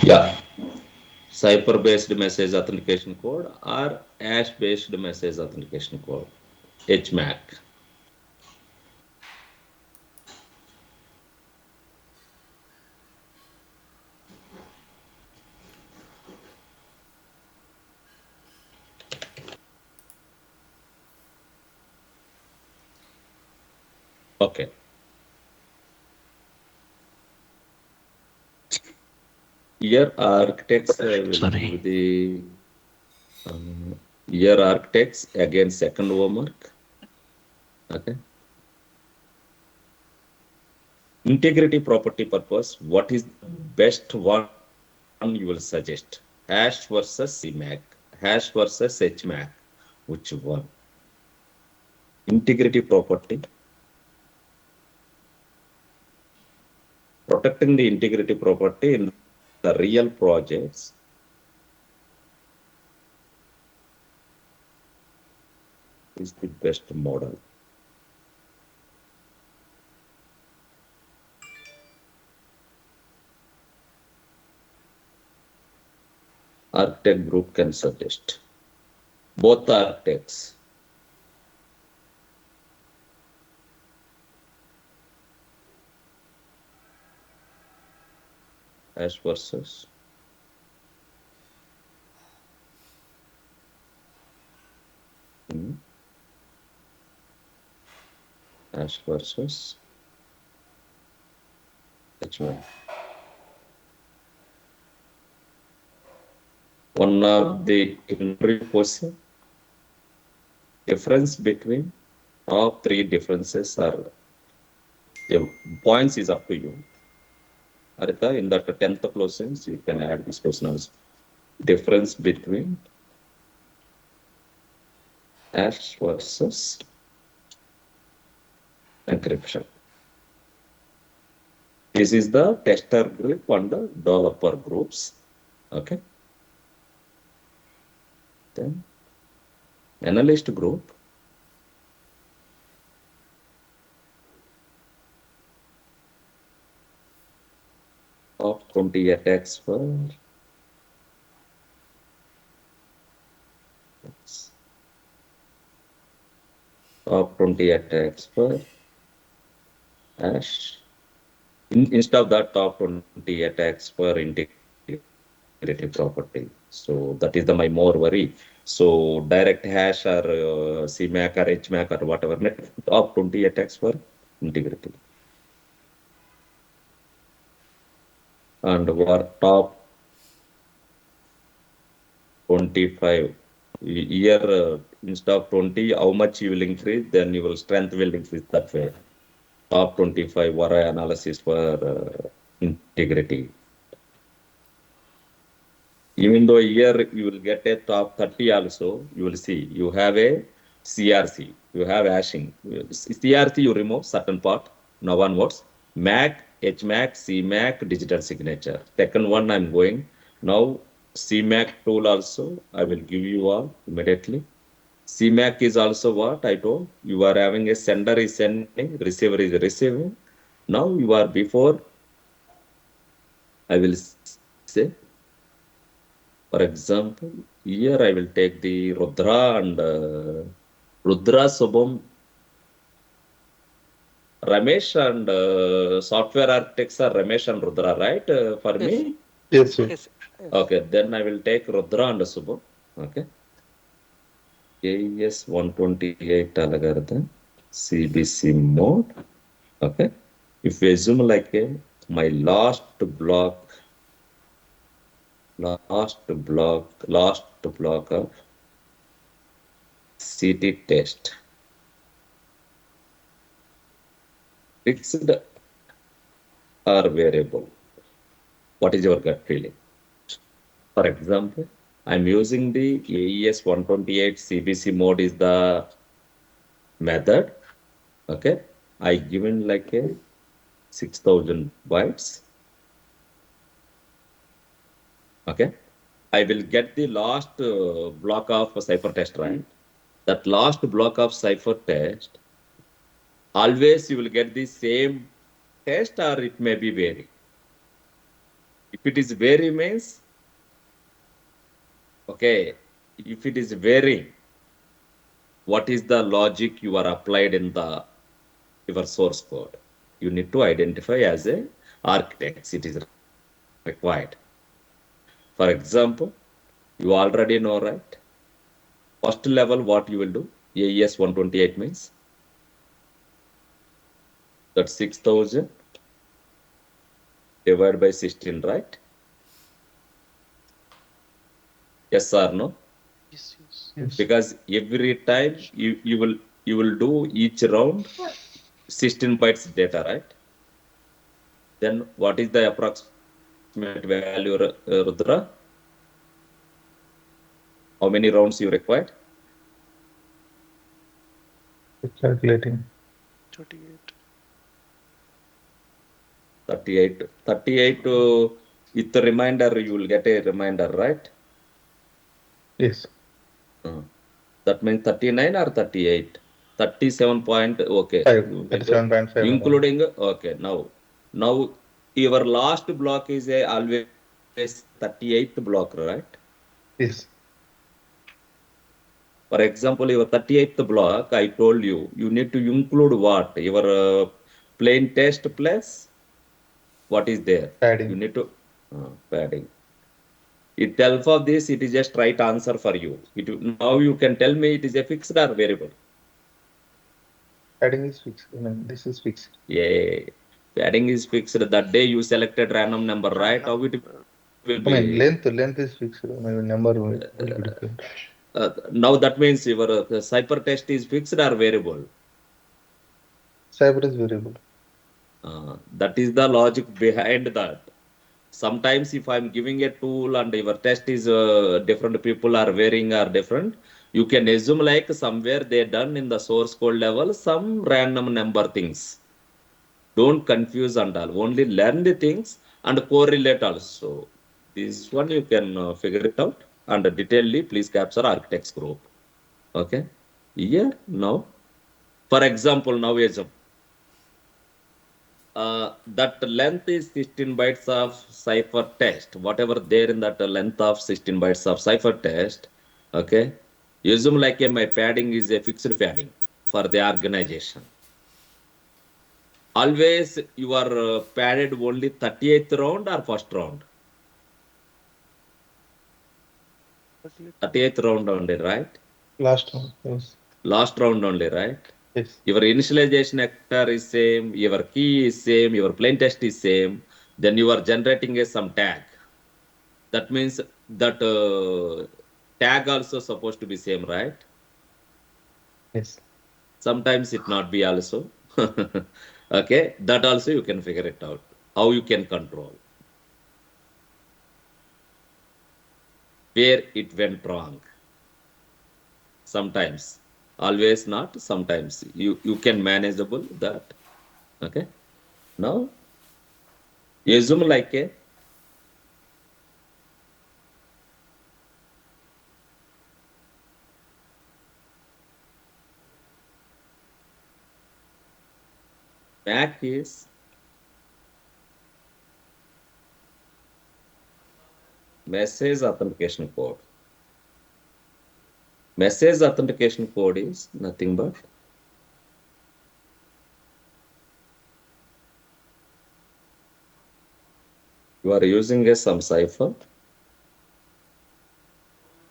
yeah, cipher based message authentication code or hash based message authentication code, HMAC. Okay. Here architects will Sorry. give the here architects again second homework. Okay. Integrity property purpose. What is the best one you will suggest? Hash versus CMAC, hash versus HMAC. Which one? Integrity property. Protecting the integrity property in the real projects is the best model. Architect group can suggest. Both architects. Hash versus hash versus HMAC. One of the interview question, difference between top three differences are points is up to you. Arita, in that 10th questions, you can add this question also. Difference between hash versus encryption. This is the tester group and the developer groups. Okay. Then analyst group. Top 20 attacks for top 20 attacks for hash. Instead of that, top 20 attacks for integrity property. So that is the my more worry. So direct hash or CMAC or HMAC or whatever, top 20 attacks for integrity. And what top 25 year instead of 20, how much you will increase, then your strength will increase that way. Top 25 Varai analysis for integrity. Even though here you will get a top 30 also, you will see you have a CRC, you have hashing. CRC you remove certain part, now onwards. MAC, HMAC, CMAC, digital signature. Second one I'm going. Now CMAC tool also, I will give you all immediately. CMAC is also what I told. You are having a sender is sending, receiver is receiving. Now you are before, I will say, for example, here I will take the Rudra and Rudra Subham, Ramesh and software architects are Ramesh and Rudra, right? For Yes. me? Yes, sir. Yes. Yes. Okay, then I will take Rudra and Subham. Okay. AES 128 algorithm, CBC mode. Okay. If we assume like my last block of CT test, fixed or variable. What is your gut feeling? For example, I'm using the AES 128 CBC mode is the method. Okay. I given like a 6,000 bytes. Okay. I will get the last block of cipher test, right? That last block of cipher test, always you will get the same test or it may be vary. If it is vary means, okay, if it is varying, what is the logic you are applied in the your source code? You need to identify as a architect. It is required. For example, you already know, right? First level, what you will do? AES 128 means that 6,000 divided by 16, right? Yes or no? Yes, yes. Yes. Because every time you will do each round 16 bytes data, right? Then what is the approximate value, Rudra? How many rounds you required? Calculating. 38. 38. 38 with the reminder, you will get a reminder, right? Yes. Uh, that means 39 or 38? 37 point, okay. 37.5. Including, okay, now your last block is a always 38th block, right? Yes. For example, your 38th block, I told you, you need to include what? Your plain test plus what is there? You Padding. need to padding. Itself of this, it is just right answer for you. Now you can tell me it is a fixed or variable. Padding is fixed. I mean, this is fixed. Yeah, padding is fixed. That day you selected random number, right? How it Random. will I mean, be? length is fixed. I mean, number will be different. Now that means your cipher test is fixed or variable. Cyber is variable. That is the logic behind that. Sometimes if I'm giving a tool and your test is different people are varying are different, you can assume like somewhere they done in the source code level some random number things. Don't confuse and all. Only learn the things and correlate also. This one you can figure it out and detailedly please capture architects group. Okay. Here now, for example, now assume that length is 16 bytes of cipher test. Whatever there in that length of 16 bytes of cipher test. Okay. Assume like my padding is a fixed padding for the organization. Always you are padded only 38th round or first round? 38th round only, right? Last one. Yes. Last round only, right? Yes. Your initialization actor is same, your key is same, your plain text is same. Then you are generating a some tag. That means that tag also supposed to be same, right? Yes. Sometimes it not be also. Okay, that also you can figure it out. How you can control. Where it went wrong. Sometimes. Always not, sometimes. You can manageable that. Okay. Now, assume like a MAC is message authentication code. Message authentication code is nothing but you are using some cipher.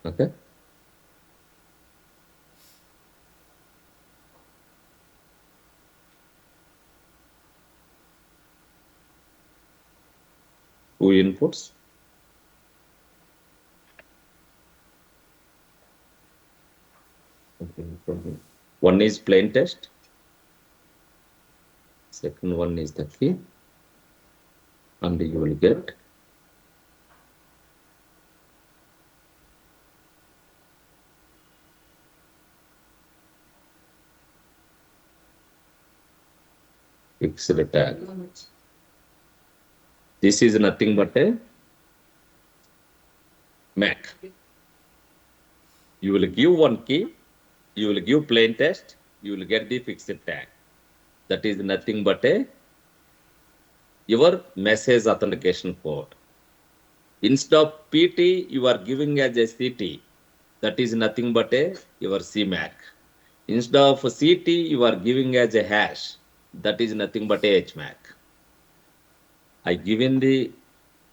Okay. Two inputs. Okay. One is plain text. Second one is the key. And you will get fixed tag. This is nothing but a MAC. You will give one key, you will give plain text, you will get the fixed tag. That is nothing but a your message authentication code. Instead of PT, you are giving as a CT. That is nothing but a your CMAC. Instead of CT, you are giving as a hash. That is nothing but a HMAC. I given the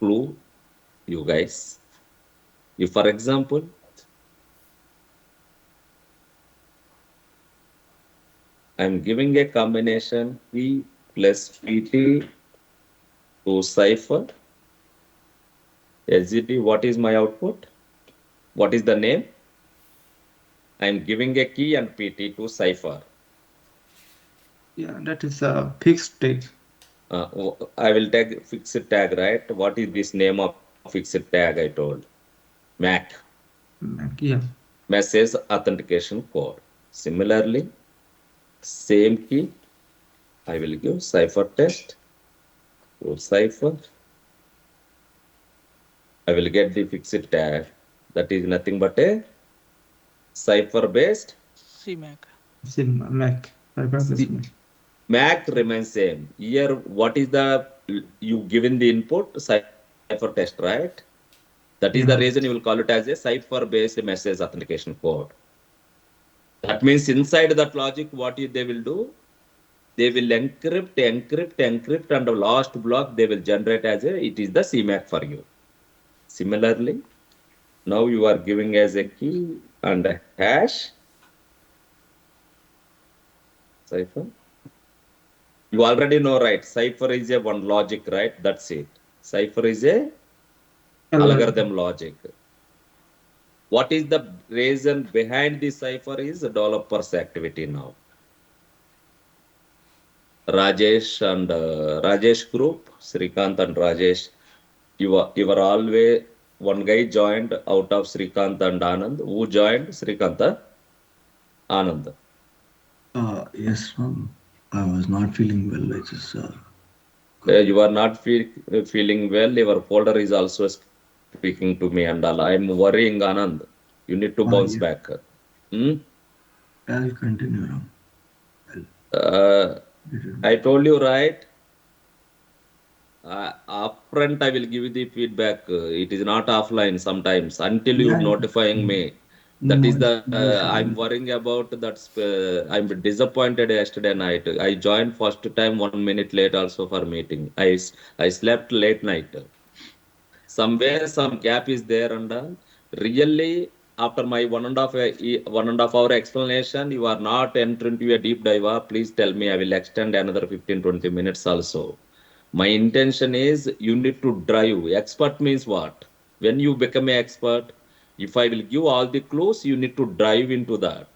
clue, you guys. If, for example, I'm giving a combination P plus PT to cipher. SGT, what is my output? What is the name? I'm giving a key and PT to cipher. Yeah, that is a fixed tag. I will tag fixed tag, right? What is this name of fixed tag I told? MAC. Yeah. Message authentication code. Similarly, same key, I will give cipher test to cipher. I will get the fixed tag. That is nothing but a cipher based. CMAC. Same Mac. MAC remains same. Here, what is the you given the input cipher test, right? That is the reason you will call it as a cipher based message authentication code. That means inside that logic, what they will do? They will encrypt, and the last block they will generate as a it is the CMAC for you. Similarly, now you are giving as a key and a hash cipher. You already know, right? Cipher is a one logic, right? That's it. Cipher is a algorithm logic. What is the reason behind the cipher is developer's activity now. Rajesh and Rajesh group, Srikanth and Rajesh, you are always one guy joined out of Srikanth and Anand. Who joined Srikanth? Anand. Yes, I was not feeling well. I just You are not feeling well. Your folder is also speaking to me and all. I'm worrying, Anand. You need to bounce yeah. back. Hmm? I'll continue now. I told you, right? Upfront, I will give you the feedback. It is not offline sometimes until you Yeah, notifying me. That no, is the no issue. I'm worrying about that. I'm disappointed yesterday night. I joined first time 1 minute late also for meeting. I slept late night. Somewhere some gap is there, and really after my 1.5 hour explanation, you are not entering into a deep dive. Please tell me. I will extend another 15-20 minutes also. My intention is you need to drive. Expert means what? When you become an expert, if I will give all the clues, you need to drive into that.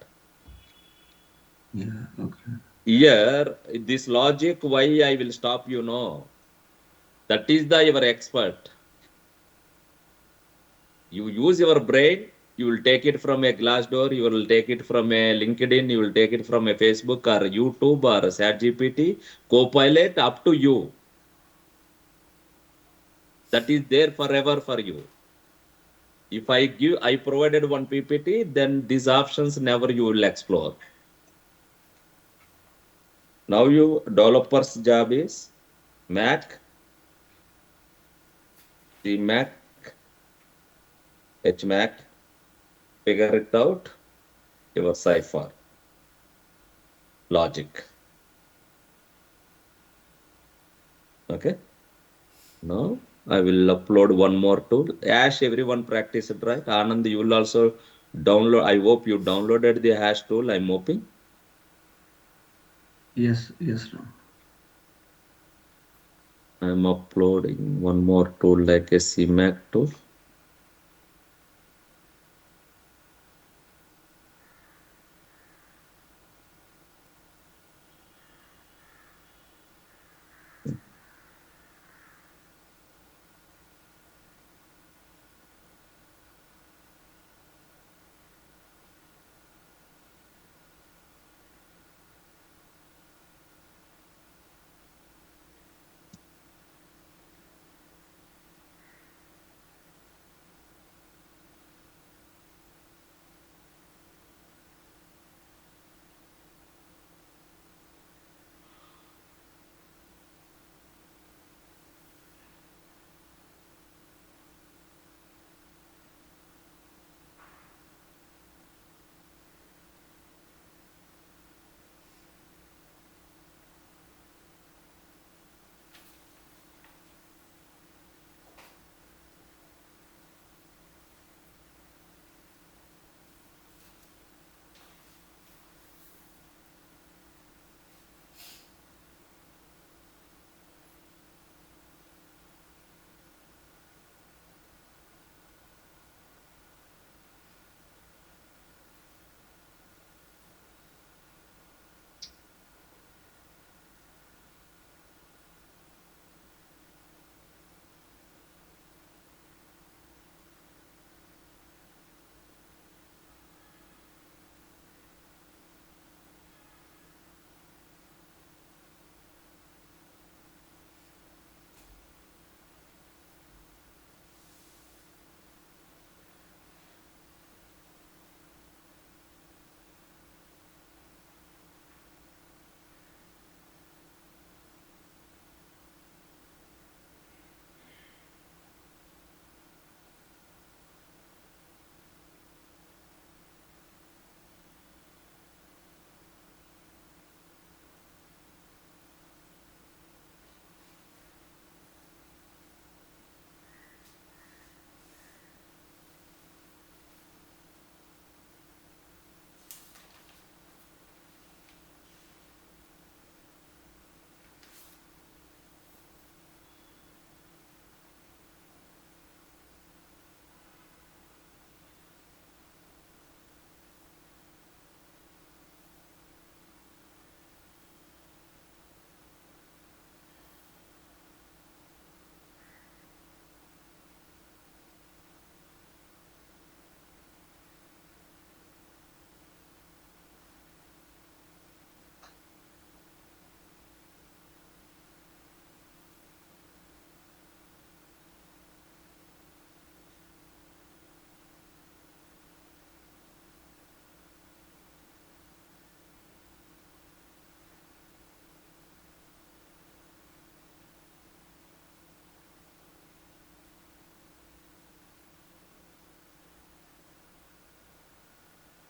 Yeah, okay. Here, this logic, why I will stop, that is the your expert. You use your brain, you will take it from a Glassdoor, you will take it from a LinkedIn, you will take it from a Facebook or YouTube or ChatGPT, Copilot, up to you. That is there forever for you. If I provided one PPT, then these options never you will explore. Now you developer's job is Mac, the Mac, HMAC, figure it out, your cipher, logic. Okay. Now I will upload one more tool. Hash everyone practice it, right? Anand, you will also download. I hope you downloaded the hash tool. I'm hoping. Yes, yes, Ram. I'm uploading one more tool like a CMAC tool.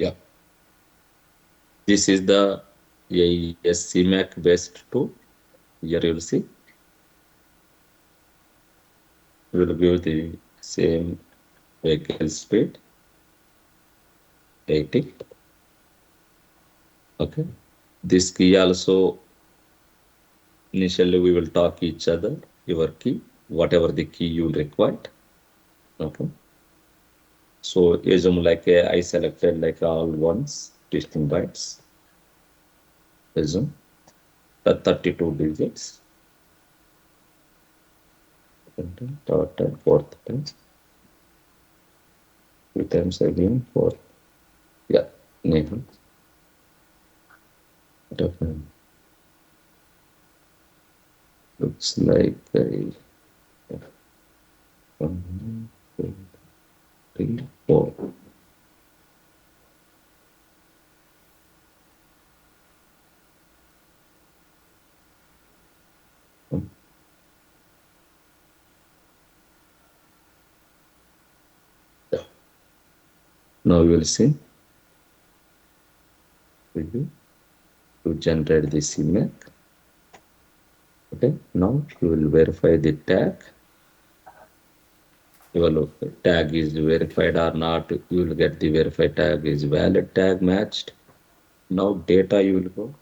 Yeah. This is the AES CMAC based tool. Here you will see. We will give the same vehicle speed 80. Okay. This key also initially we will talk each other, your key, whatever the key you required. Okay. So assume like I selected like all ones, distinct bytes. Assume the 32 digits. Third time, fourth time. Three times again, fourth. Yeah, name. Definitely. Looks like a one, two, three, four. Now you will see preview to generate the CMAC. Okay, now you will verify the tag. Your tag is verified or not. You will get the verified tag is valid tag matched. Now data you will go.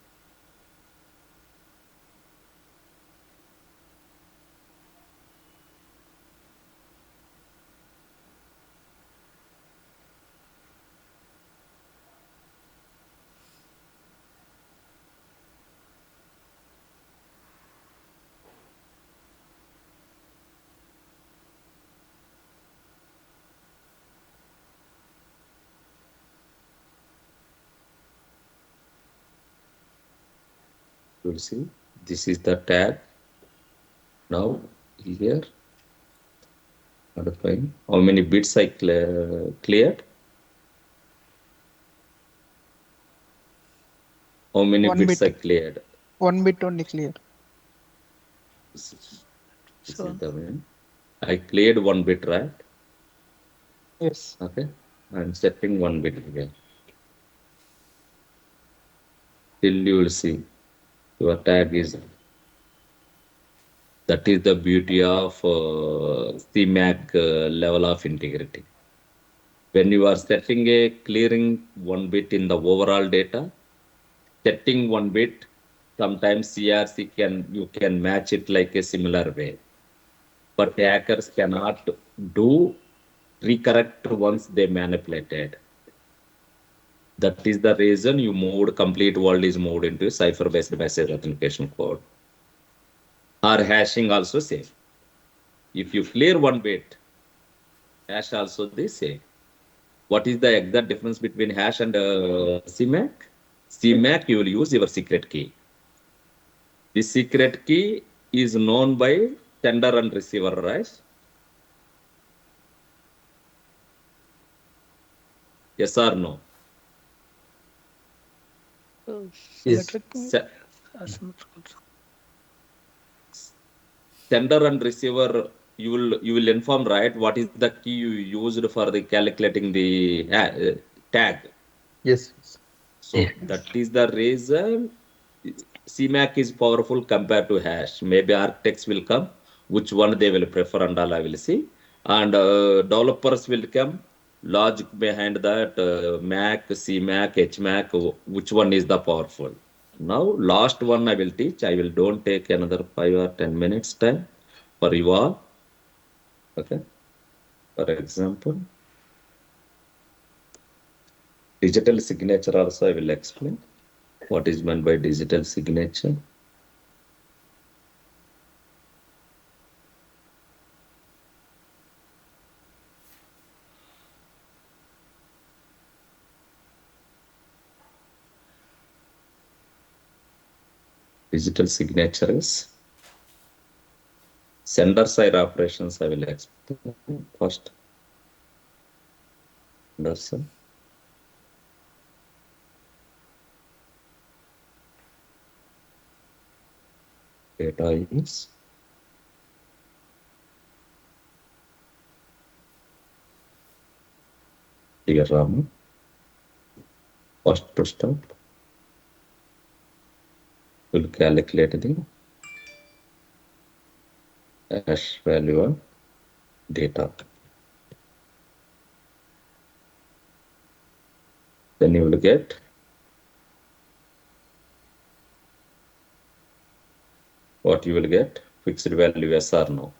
You will see this is the tag. Now here modifying how many bits I cleared. How many One bits I bit. cleared. 1 bit only clear. This is So the one. I cleared 1 bit, right? Yes. Okay. I'm setting 1 bit here. Till you will see your tag is. That is the beauty of CMAC level of integrity. When you are setting a clearing 1 bit in the overall data, setting 1 bit, sometimes CRC you can match it like a similar way. But hackers cannot do recorrect once they manipulated. That is the reason you moved, complete world is moved into cipher-based message authentication code. Or hashing also same. If you clear 1 bit, hash also the same. What is the exact difference between hash and CMAC? CMAC, you will use your secret key. The secret key is known by sender and receiver, right? Yes or no? Yes. symmetric Se- asymmetrical. Sender and receiver, you will inform, right? What is the key you used for the calculating the tag? Yes. So Yeah. that is the reason CMAC is powerful compared to hash. Maybe architects will come, which one they will prefer and all I will see. And developers will come, logic behind that, Mac, CMAC, HMAC, which one is the powerful. Now, last one I will teach. I will don't take another 5 or 10 minutes time for you all. Okay. For example, digital signature also I will explain. What is meant by digital signature? Digital signature is sender side operations. I will explain first. Sender side. Data is here, Ramu. First to start, we'll calculate the hash value of data. Then you will get what you will get, fixed value, yes or no.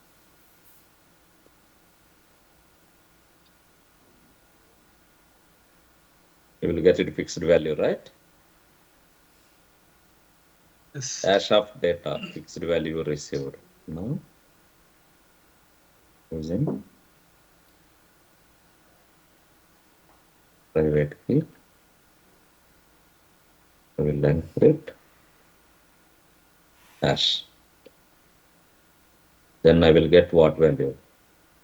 You will get it fixed value, right? Yes. Hash of data, fixed value received. Now, using private key, I will encrypt hash. Then I will get what value?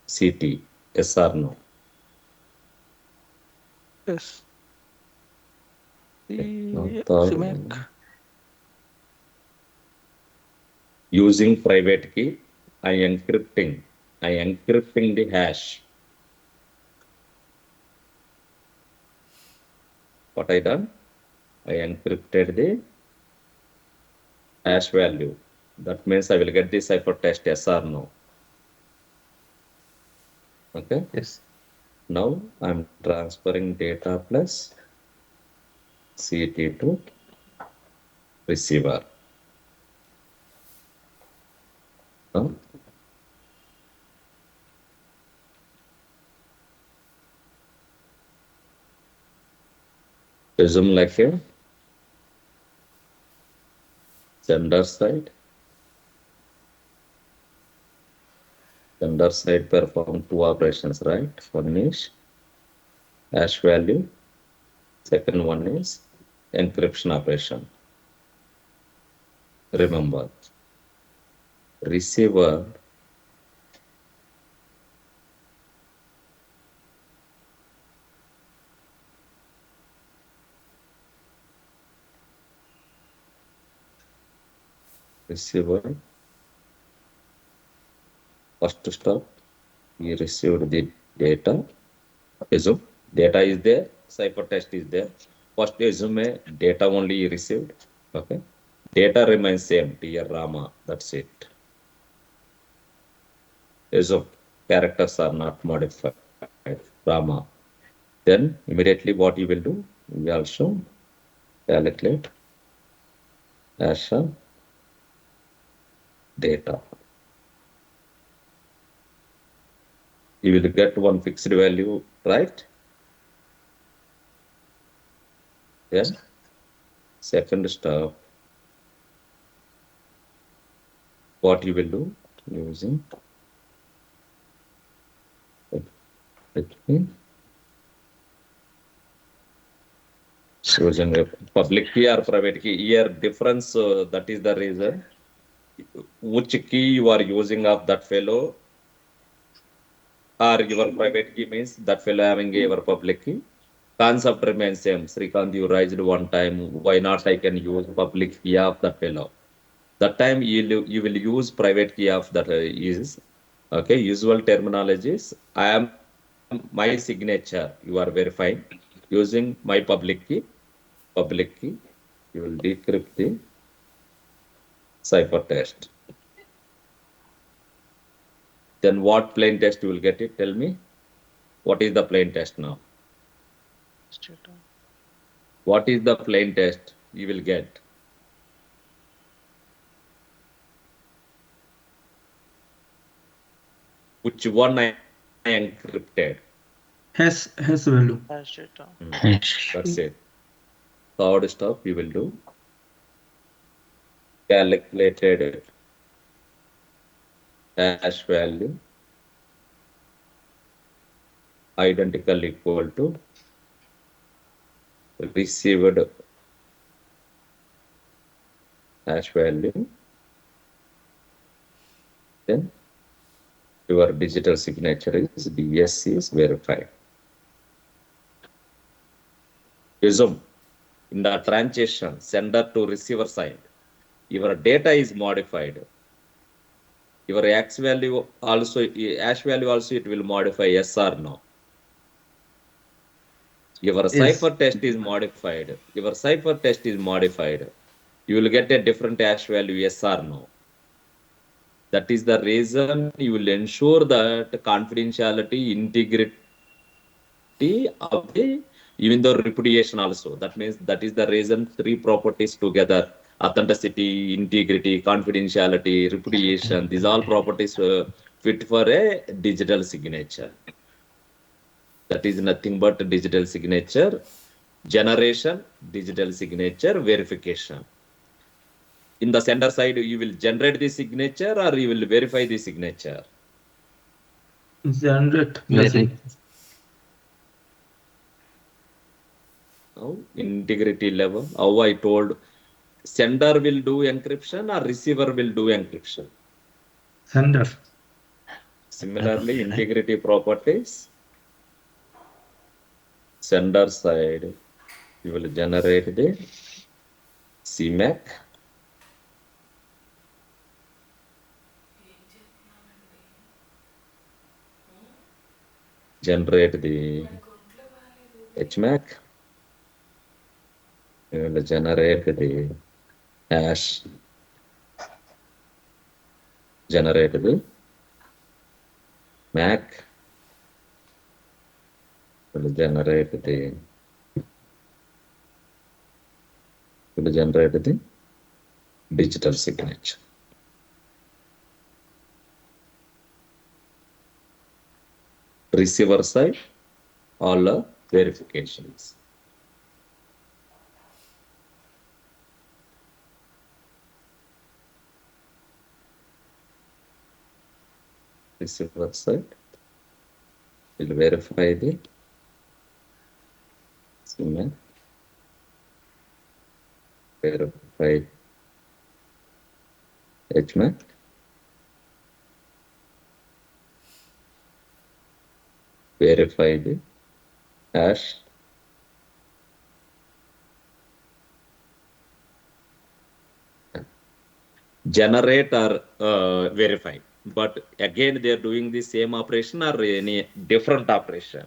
CT, yes or no. Yes. Now, The third CMAC. one. Using private key, I encrypting the hash. what I done? I encrypted the hash value. That means I will get the ciphertext yes or no. Okay. Yes. Now I'm transferring data plus CT to receiver. Huh? Assume like a sender side. Sender side perform two operations, right? One is hash value. Second one is encryption operation. Remember, receiver receiver first step, he received the data. Assume data is there, ciphertext is there. First assume data only he received. Okay. Data remains same, dear Rama. That's it. Assume characters are not modified. Rama. Then immediately what you will do? We also calculate hash data. You will get one fixed value, right? Then second step, what you will do using using a public key or private key. Here difference, that is the reason. Which key you are using of that fellow or your private key means that fellow having your public key. Concept remains same. Srikanth, you raised one time. Why not I can use public key of that fellow? That time you will use private key of that is okay. Usual terminologies. I am my signature. You are verifying using my public key. Public key. You will decrypt the ciphertext. Then what plain text you will get it? Tell me. What is the plain text now? What is the plain text you will get? Which one I encrypted? Has value. Hash data. That's it. Third step you will do calculated hash value identical equal to received hash value. Then your digital signature is DSC is verified. Assume in the transition sender to receiver side, your data is modified. Your hash value also it will modify yes or no. Your ciphertext is modified. Your ciphertext is modified. You will get a different hash value yes or no. That is the reason you will ensure that confidentiality, integrity of the even the repudiation also. That means that is the reason three properties together: authenticity, integrity, confidentiality, repudiation. These all properties fit for a digital signature. That is nothing but digital signature generation, digital signature verification. In the sender side, you will generate the signature or you will verify the signature. Generate. Now, integrity level, how I told sender will do encryption or receiver will do encryption. Sender. Similarly, integrity properties, sender side, you will generate the CMAC. Generate the HMAC. You will generate the hash, generate the MAC, will generate the digital signature. Receiver side, all the verifications. Receiver side will verify the CMAC, verify HMAC, verify the hash, generate or verify. But again, they are doing the same operation or any different operation.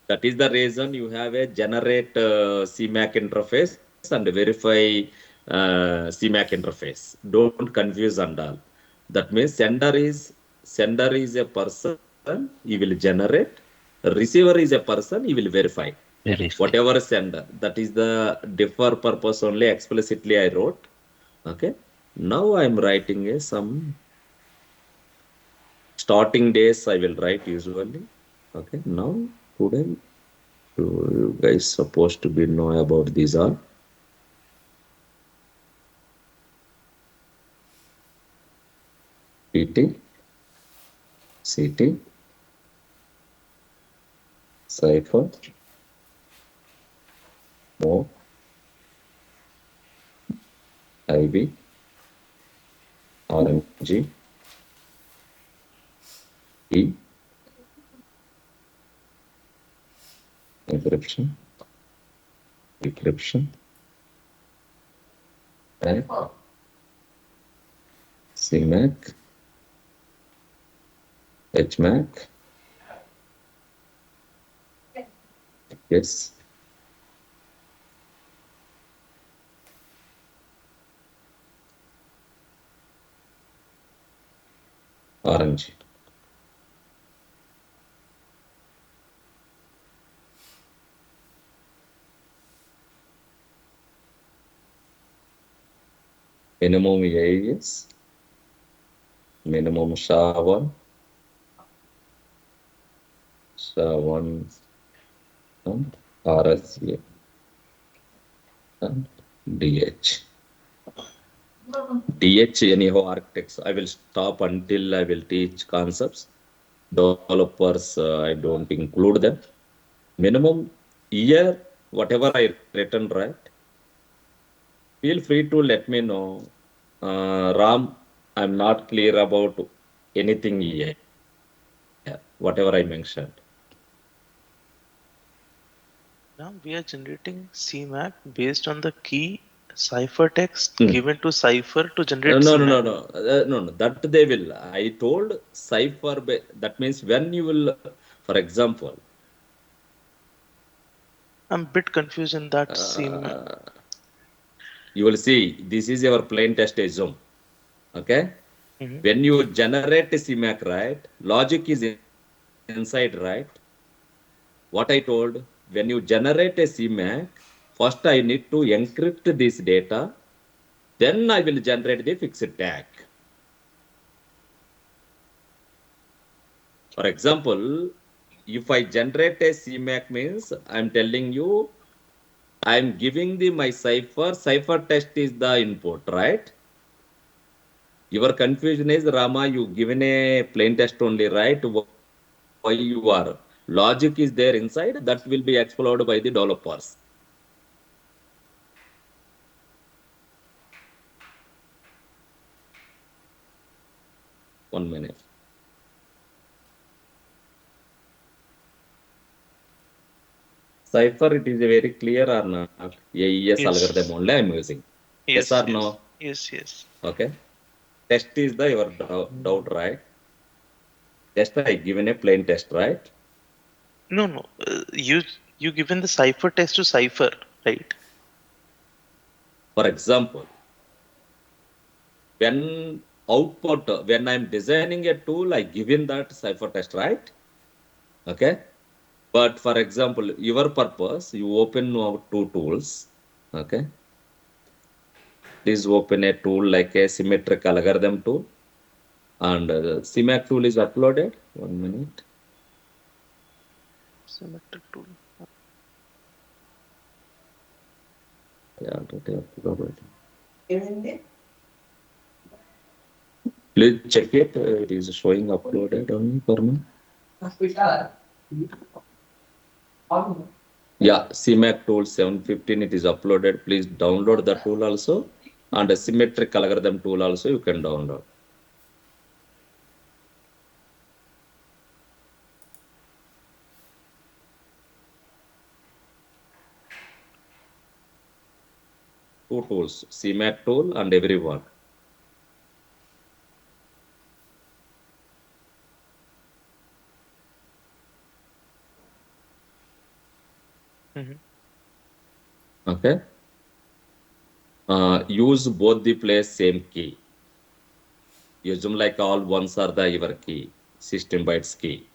That is the reason you have a generate CMAC interface and verify CMAC interface. Don't confuse and all. That means sender is a person, he will generate. Receiver is a person, he will verify. Verify. Whatever sender. That is the differ purpose only explicitly I wrote. Okay. Now I am writing some starting days I will write usually. Okay. Now today you guys supposed to be know about these all. PT, CT, cipher, MO, IB, RNG, E, encryption, decryption, and CMAC, HMAC, yes, RNG. Minimum AES, minimum SHA-1, SHA-1, and RSA, and DH. DH anyhow architects. I will stop until I will teach concepts. Developers, I don't include them. Minimum year, whatever I written, right? Feel free to let me know. Ram, I'm not clear about anything here. Whatever I mentioned. Now we are generating CMAC based on the key ciphertext Hmm. given to cipher to generate No, CMAC. no. That they will. I told cipher. That means when you will, for example, I'm a bit confused in that CMAC. you will see this is your plain text assume. Okay. Mhm. When you generate a CMAC, right? Logic is inside, right? What I told, when you generate a CMAC, first I need to encrypt this data, then I will generate the fixed tag. For example, if I generate a CMAC means I'm telling you I'm giving my cipher text is the input, right? Your confusion is Rama, you given a plain text only, right? Why you are logic is there inside that will be explored by the developers. One minute. Cipher, it is very clear or not? AES algorithm Yes. only I'm using. Yes Yes. or Yes. no? Yes. Yes. Okay. Test is the your doubt, right? Test I given a plain test, right? No. No. you given the cipher test to cipher, right? For example, when when I'm designing a tool, I given that cipher test, right? Okay. But for example, your purpose, you open two tools. Okay. Please open a tool like a symmetric algorithm tool. And CMAC tool is uploaded. 1 minute. Symmetric tool. Yeah, already uploaded. Please check it. It is showing uploaded only for me. Yeah, CMAC tool 715, it is uploaded. Please download the tool also. And a symmetric algorithm tool also you can download. Two tools, CMAC tool and everyone. Okay. Use both the place same key. Assume like all ones are the your key, 16 bytes key.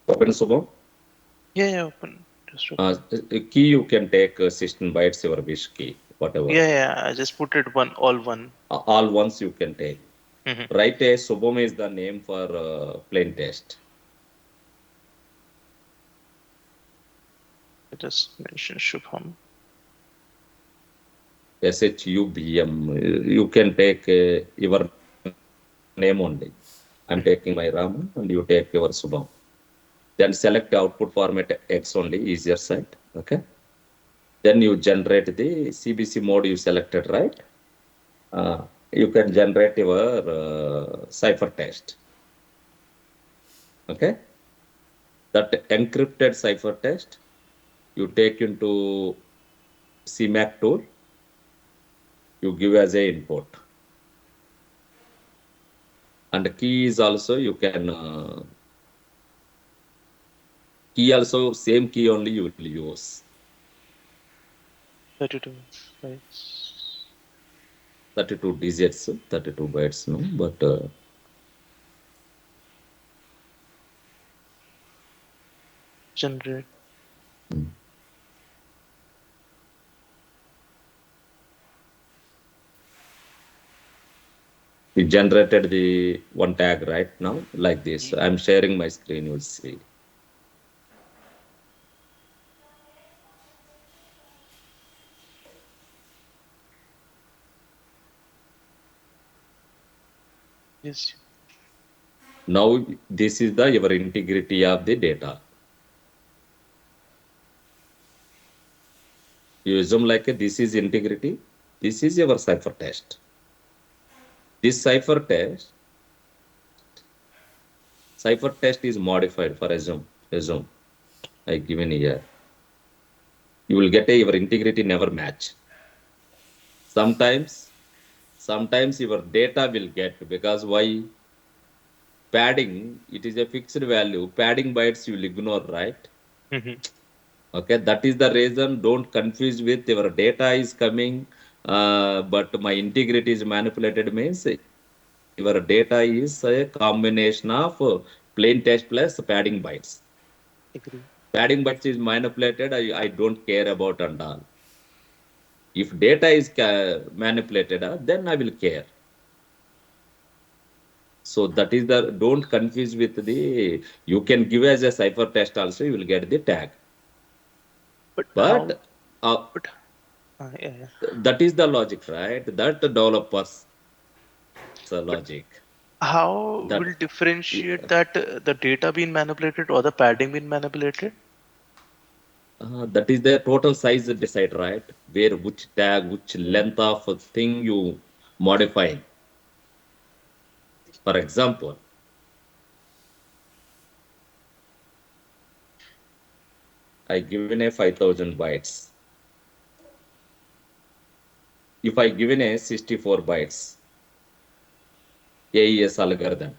Open Subham. Yeah, open. Just open. Key you can take 16 bytes your wish key, whatever. Yeah, I just put it all one. All ones you can take. Mm-hmm. Write a Subham is the name for plain text. I just mention Shubham. SHUBM. You can take your name only. I'm taking my RAM and you take your Subham. Then select output format X only, easier side. Okay. Then you generate the CBC mode you selected, right? You can generate your cipher text. Okay. That encrypted cipher text you take into CMAC tool. You give as a input. And the key is also you can key also same key only you will use. 32 bytes. 32 digits, 32 bytes, no, but Generate. we generated the one tag right now like this. I'm sharing my screen, you'll see. Yes. Now this is the your integrity of the data. You assume like this is integrity. This is your cipher test. This cipher test is modified for assume. I given here. You will get your integrity never match. Sometimes your data will get, because why? Padding, it is a fixed value. Padding bytes you will ignore, right? Mm-hmm. Okay, that is the reason. Don't confuse with your data is coming, but my integrity is manipulated means your data is a combination of plain text plus padding bytes. Agree. Padding bytes is manipulated, I don't care about and all. If data is manipulated, then I will care. So that is the, don't confuse with the, you can give as a cipher test also, you will get the tag. But how? But Yeah. that is the logic, right? That developers logic. How That will differentiate that the data being manipulated or the padding being manipulated? that is the total size decide, right? Where which tag, which length of a thing you modify. For example, I given a 5,000 bytes. If I given a 64 bytes AES algorithm,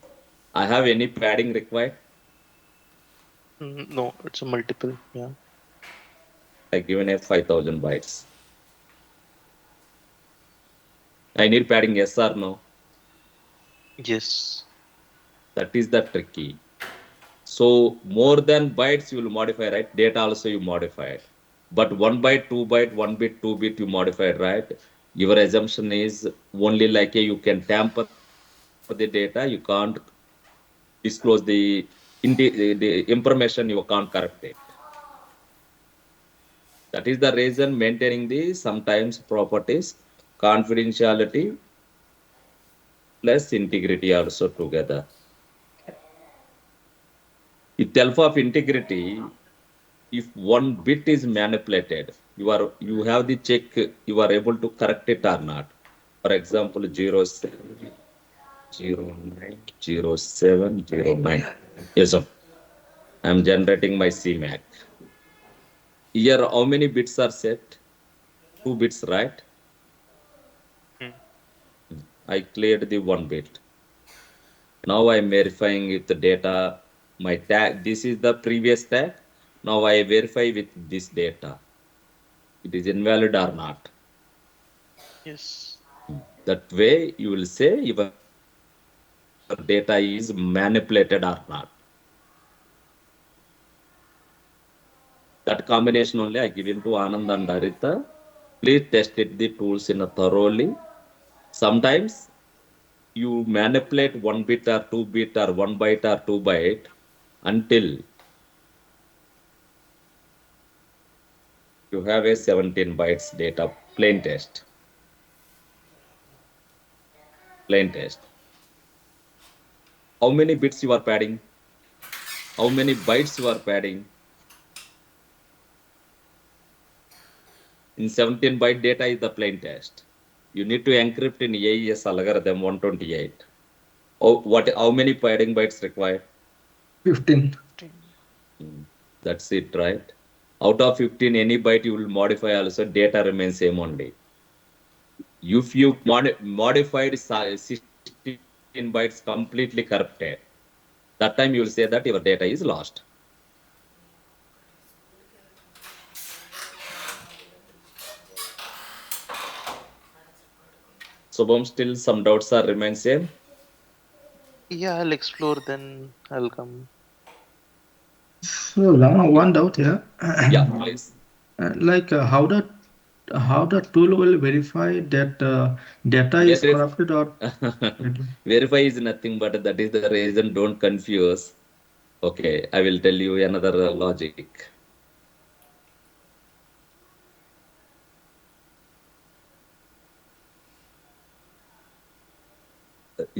I have any padding required? No, it's a multiple. Yeah. I given a 5,000 bytes. I need padding, yes or no? Yes. That is the tricky. So more than bytes you will modify, right? Data also you modify it. But 1 byte, 2 byte, 1 bit, 2 bit you modify it, right? Your assumption is only like a, you can tamper the data, you can't disclose the information, you can't correct it. That is the reason maintaining the sometimes properties, confidentiality plus integrity also together. Itself of integrity, if one bit is manipulated, you have the check, you are able to correct it or not. For example, 07, 09, 07, 09. Yes, sir. I'm generating my CMAC. Here, how many bits are set? 2 bits, right? Hmm. I cleared the 1 bit. Now I'm verifying with the data. My tag, this is the previous tag. Now I verify with this data. It is invalid or not. Yes. That way you will say your data is manipulated or not. That combination only I give into Anand and Haritha. Please test it the tools in a thoroughly. Sometimes you manipulate 1 bit or 2 bit or 1 byte or 2 byte until you have a 17 bytes data plain test. Plain test. How many bits you are padding? How many bytes you are padding? In 17-byte data is the plain text. You need to encrypt in AES algorithm 128. How many padding bytes required? 15. 15. Hmm, that's it, right? Out of 15, any byte you will modify also, data remains same only. If you modified 16 bytes completely corrupted, that time you will say that your data is lost. So, still some doubts are remain same. Yeah, I'll explore, then I'll come. So Rama, one doubt here. Yeah, please. How the tool will verify that data is Verif corrupted or Verify is nothing but that is the reason. Don't confuse. Okay, I will tell you another logic.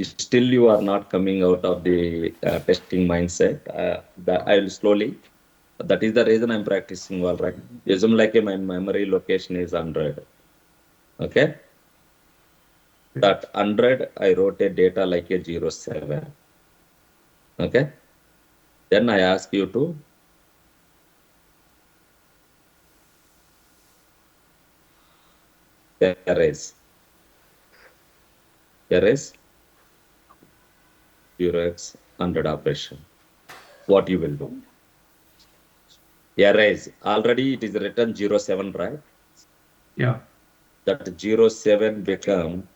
Still, you are not coming out of the testing mindset. That I will slowly. That is the reason I'm practicing all right. Assume like my memory location is 100. Okay, that 100 I wrote a data like a 07. Okay, then I ask you to erase, erase 0x 100 operation. What you will do? Erase. Already it is written 07, right? yeah. That 07 become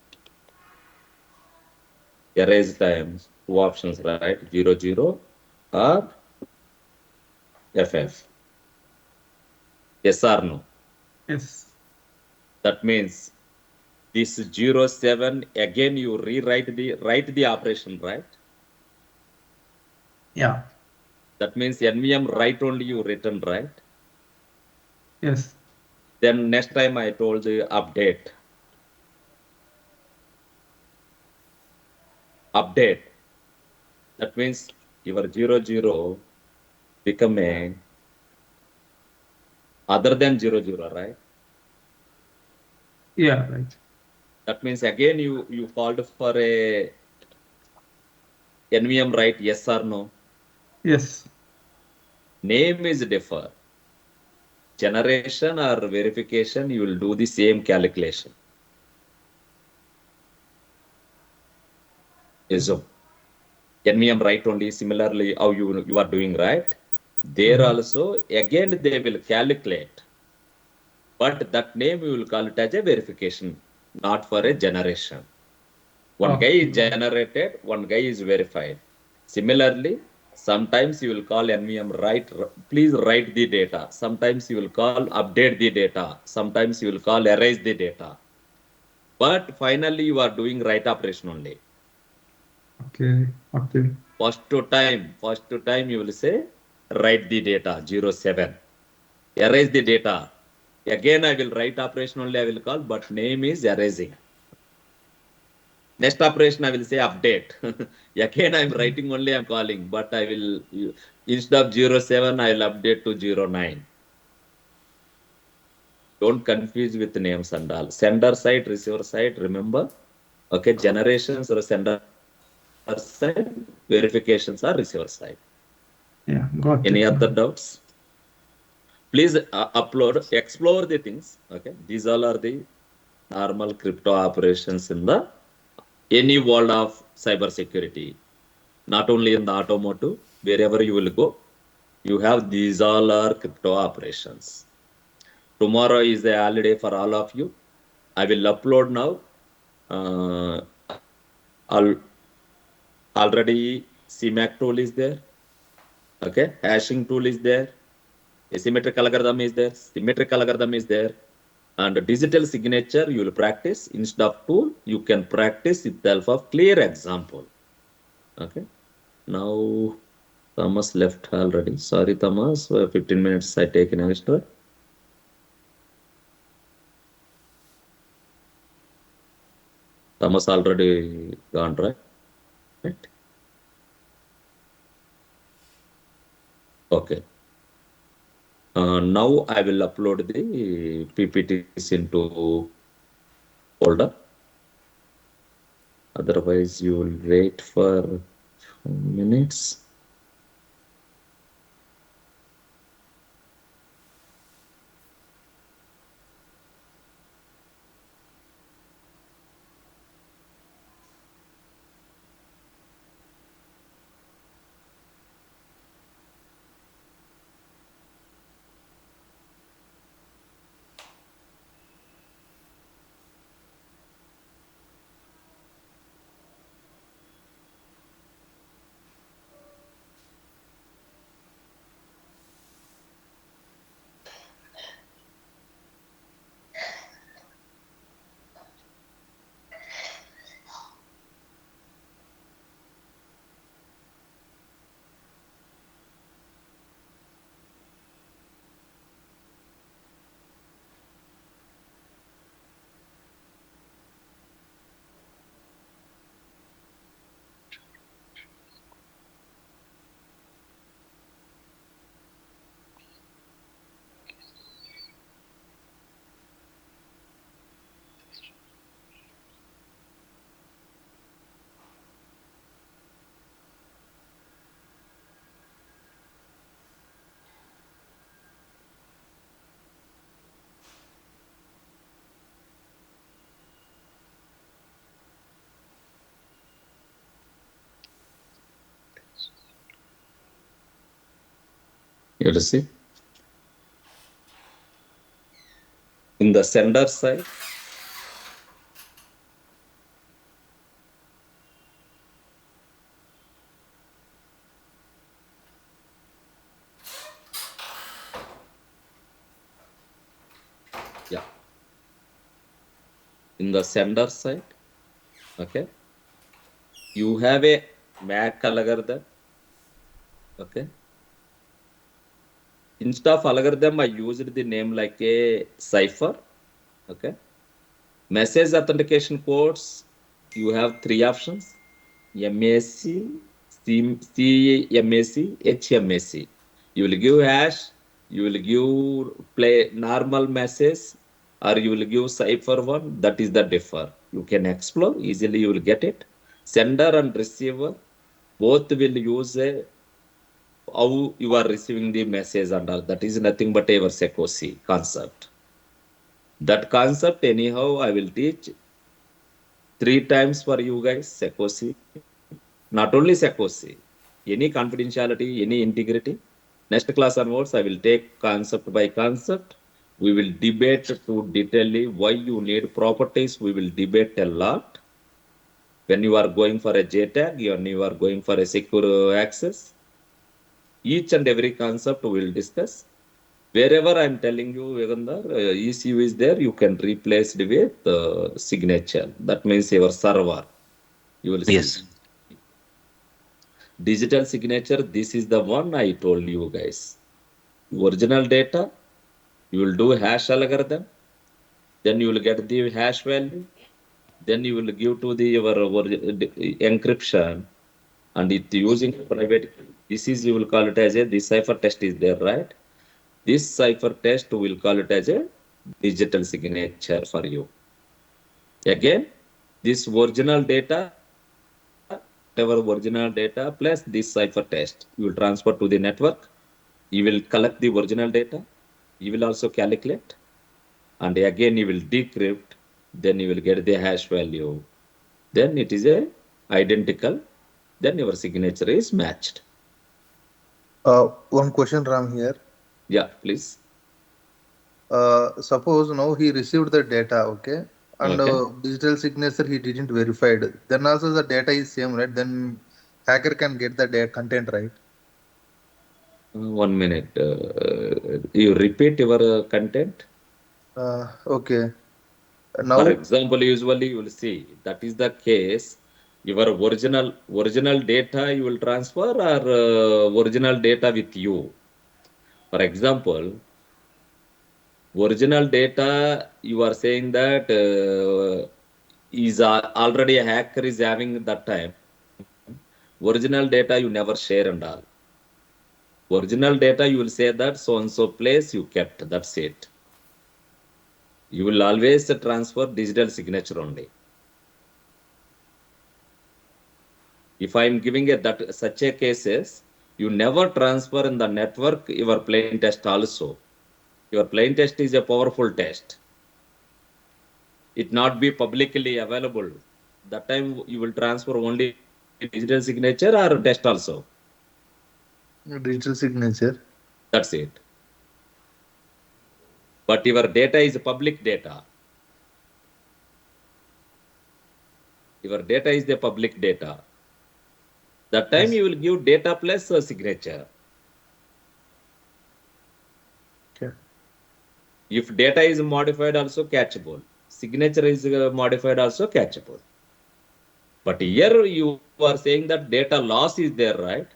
erase time. Two options, right? 00 or FF. Yes or no? Yes. That means this 07 again you rewrite the operation, right? Yeah. That means NVM write only you written, right? Yes. Then next time I told the update. Update. That means your 00 become a other than 00, right? Yeah, right. That means again you called for a NVM, right? Yes or no? Yes. Name is differ. Generation or verification, you will do the same calculation. Assume. NVM, right? Only similarly how you are doing, right? There Mhm. also again they will calculate, but that name we will call it as a verification, not for a generation. One guy Okay. is generated, one guy is verified. Similarly, sometimes you will call NVM write, please write the data. Sometimes you will call update the data. Sometimes you will call erase the data. But finally, you are doing write operation only. Okay. Okay. First time you will say write the data 07. Erase the data. Again, I will write operation only. I will call, but name is erasing. Next operation, I will say update. Again, I'm writing only, I'm calling, but I will, instead of 07, I will update to 09. Don't confuse with names and all. Sender side, receiver side, remember? Okay, generations or sender side, verifications are receiver side. Yeah, got Any it. other doubts? Please upload, explore the things. Okay, these all are the normal crypto operations in the any world of cyber security. Not only in the automotive, wherever you will go, you have these all are crypto operations. Tomorrow is a holiday for all of you. I will upload now. Al already CMAC tool is there. Okay, hashing tool is there. Asymmetric algorithm is there. Symmetric algorithm is there. And digital signature you will practice instead of tool. You can practice itself of clear example. Okay. Now Thomas left already. Sorry, Thomas. 15 minutes I take an extra. Thomas already gone, right? Okay. Now I will upload the PPTs into folder. Otherwise, you will wait for minutes. You will see in the sender side. Yeah, in the sender side. Okay, you have a MAC algorithm. Okay, instead of algorithm, I used the name like a cipher. Okay, message authentication codes. You have three options: MAC, CMAC, HMAC. You will give hash, you will give play normal message, or you will give cipher one. That is the differ. You can explore easily. You will get it. Sender and receiver both will use a how you are receiving the message and all. That is nothing but our SECOC concept. That concept anyhow I will teach 3 times for you guys SECOC. Not only SECOC, any confidentiality, any integrity. Next class onwards, I will take concept by concept. We will debate to detail why you need properties. We will debate a lot. When you are going for a JTAG, when you are going for a secure access, each and every concept we will discuss. Wherever I'm telling you, Yugandhar, ECU is there, you can replace it with signature. That means your server. You will see. Yes. Digital signature, this is the one I told you guys. Original data, you will do hash algorithm, then you will get the hash value, then you will give to the your encryption, and it using private. This is you will call it as a this cipher test is there, right? This cipher test will call it as a digital signature for you. Again, this original data, whatever original data plus this cipher test, you will transfer to the network. You will collect the original data. You will also calculate, and again you will decrypt. Then you will get the hash value. Then it is a identical. Then your signature is matched. One question, Ram, here. Yeah, please. Suppose now he received the data, okay, and Okay. digital signature he didn't verified. Then also the data is same, right? Then hacker can get the data content, right? 1 minute. You repeat your content. Okay. For Now, example, usually you will see that is the case. Your original data you will transfer or original data with you. For example, original data you are saying that is already a hacker is having that time. Original data you never share and all. Original data you will say that so and so place you kept. That's it. You will always transfer digital signature only. If I am giving a that such a cases, you never transfer in the network your plain test also. Your plain test is a powerful test. It not be publicly available. That time you will transfer only digital signature or test also. digital signature. That's it. But your data is public data. Your data is the public data. That time Yes. you will give data plus a signature. Okay. If data is modified, also catchable. Signature is modified, also catchable. But here you are saying that data loss is there, right?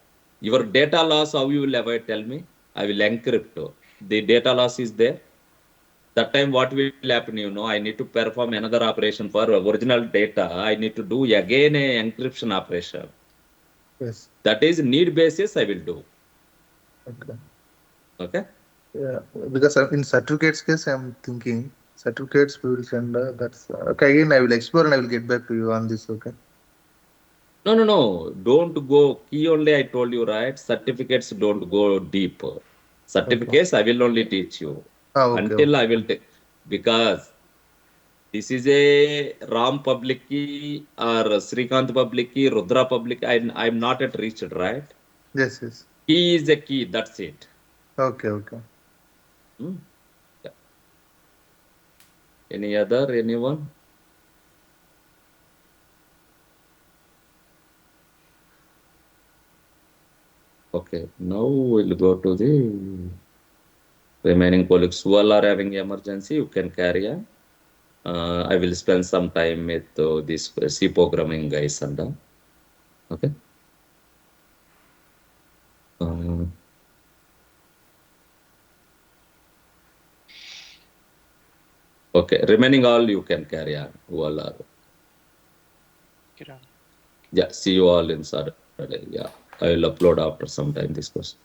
Your data loss, how you will avoid? Tell me. I will encrypt. The data loss is there. That time, what will happen? I need to perform another operation for original data. I need to do again a encryption operation. Yes. That is need basis. I will do. Okay. Okay. Yeah. Because in certificates case, I'm thinking certificates we will send. That's okay. Again, I will explore and I will get back to you on this. Okay. No, no, no. Don't go. Key only I told you, right? Certificates don't go deep. Okay. Certificates I will only teach you Okay. until Okay. I will take because this is a Ram public key or Srikanth public key, Rudra public. I'm not at reached, right? Yes. Yes. Key is a key. That's it. Okay. Okay. Hmm? Yeah. Any other? Anyone? Okay. Now we'll go to the remaining colleagues who all are having emergency. You can carry on. I will spend some time with this C programming guys and okay. Uh, okay, remaining all you can carry on. Who all are Kiran. yeah. See you all inside. Yeah, I will upload after some time this question.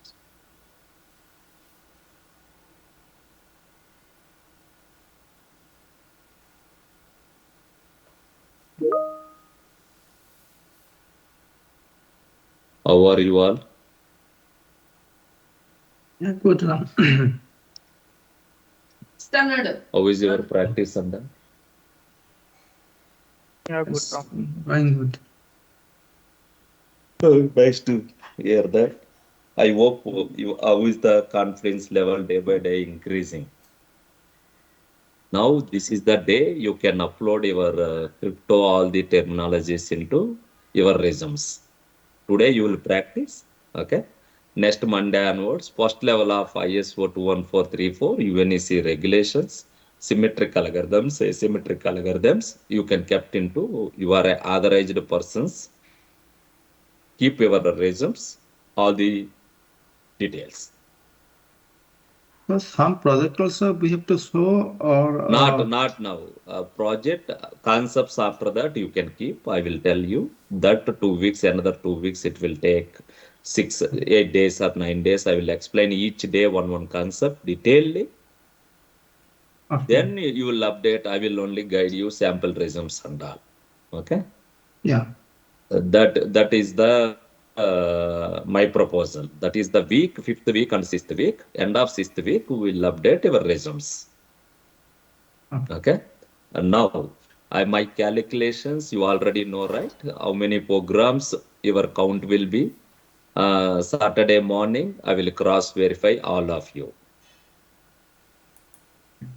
How are you all? Yeah, good. Ram. How is your practice under? Yeah, good, Yes, Ram. going good. Oh, nice to hear that. I hope you, how is the confidence level day by day increasing? Now, this is the day you can upload your crypto, all the terminologies into your resumes. Today you will practice. Okay. Next Monday onwards, first level of ISO 21434, UNEC regulations, symmetric algorithms, asymmetric algorithms, you can kept into your authorized persons. Keep your resumes, all the details. So some project also we have to show or Not now. Project concepts after that you can keep. I will tell you that 2 weeks, another 2 weeks, it will take 6, 8 days or 9 days. I will explain each day one concept detailedly. okay. Then you will update. I will only guide you sample resumes and all. Okay. Yeah. That is the my proposal. That is the week, 5th week and 6th week. End of 6th week, we will update your resumes. Okay. Okay. And now, my calculations, you already know, right? How many programs your count will be. Saturday morning, I will cross verify all of you.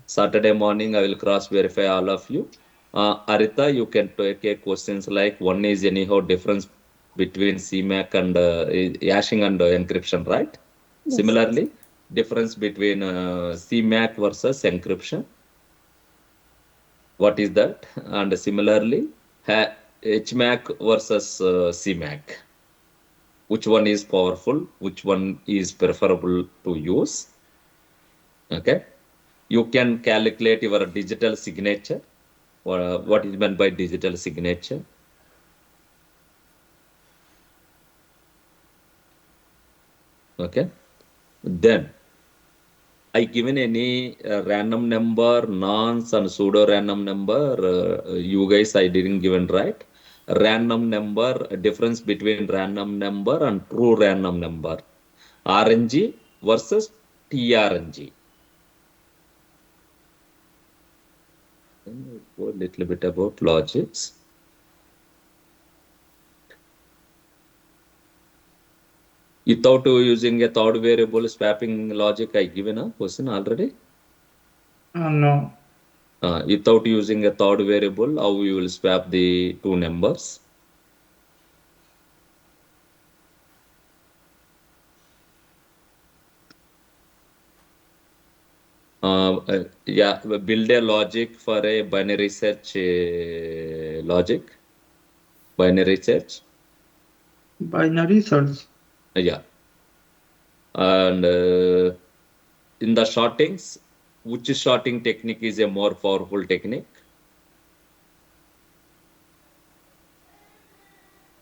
Saturday morning, I will cross verify all of you. Arita, you can take a questions like one is anyhow difference between CMAC and hashing and encryption, right? Yes. Similarly, difference between CMAC versus encryption. What is that? And similarly, HMAC versus CMAC. Which one is powerful? Which one is preferable to use? Okay. You can calculate your digital signature. What is meant by digital signature? Okay. Then I given any random number, nonce and pseudo random number. You guys, I didn't given right. Random number, difference between random number and true random number. RNG versus TRNG. Then we'll go a little bit about logics. Without using a third variable swapping logic, I given a question already. No. Without using a third variable, how you will swap the two numbers? Yeah, build a logic for a binary search logic. Binary search. Binary search. Yeah. And in the shortings, which shorting technique is a more powerful technique?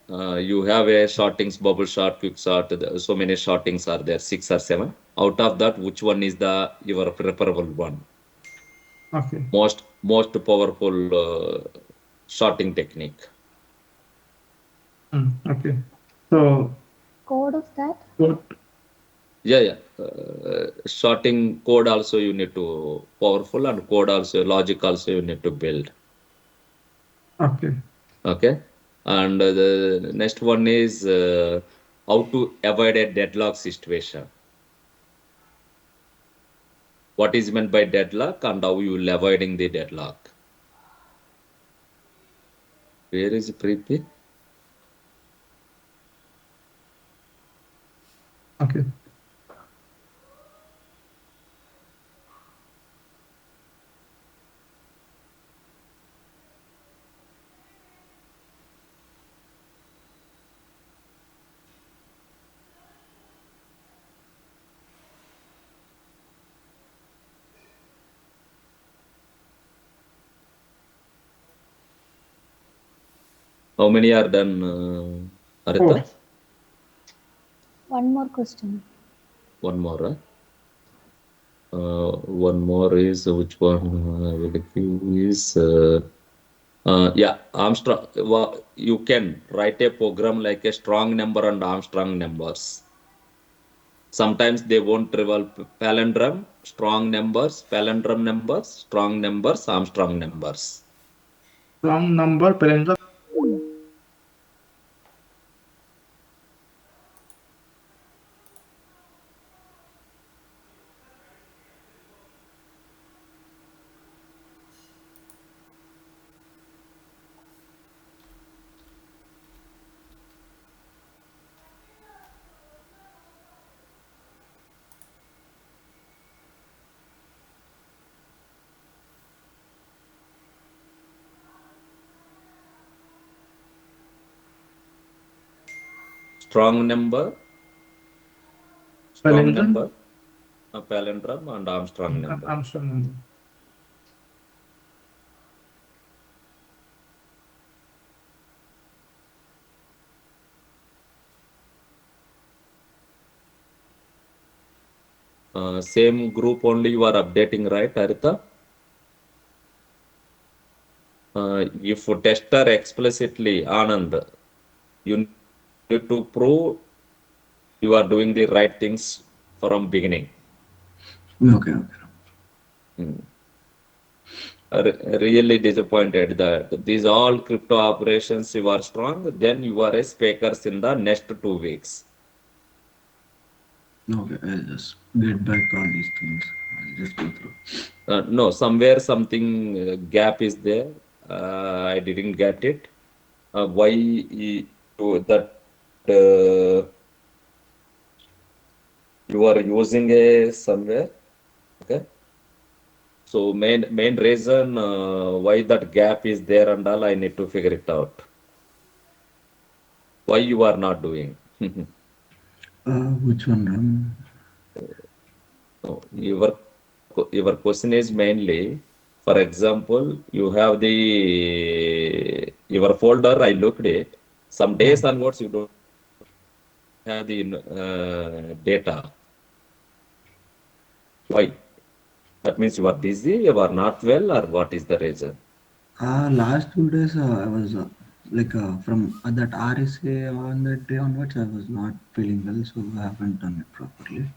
You have a shortings, bubble short, quick short. So many shortings are there, 6 or 7. Out of that, which one is the your preferable one? Okay. Most powerful shorting technique. Okay. So Code of that? what? Yeah. Shorting code also you need to powerful and code also logic also you need to build. Okay. Okay. And the next one is how to avoid a deadlock situation. What is meant by deadlock and how you will avoiding the deadlock? Where is Preeti? Okay. How many are done, Four. Arita? One more question. One more. One more is which one I will give is yeah, Armstrong. You can write a program like a strong number and Armstrong numbers. Sometimes they won't revolve palindrome numbers, strong numbers, Armstrong numbers. Strong number, palindrome. Strong number, strong Palindrome. number, a palindrome, and Armstrong number. Armstrong number. Same group only you are updating, right, Arita? If tester explicitly, Anand, you need to prove you are doing the right things from beginning. Okay, okay. Really disappointed that these all crypto operations you are strong, then you are a speakers in the next 2 weeks. Okay, I'll just get back on these things. I'll just go through. No, somewhere something gap is there. I didn't get it. Why that you are using a somewhere? Okay. So main reason why that gap is there and all, I need to figure it out. Why you are not doing? Which one, Ram? No, your question is mainly, for example, you have the your folder. I looked it. Some days onwards, you don't have the data. Why? That means you are busy, you are not well, or what is the reason? Last 2 days, I was from that RSA on that day onwards, I was not feeling well, so I haven't done it properly.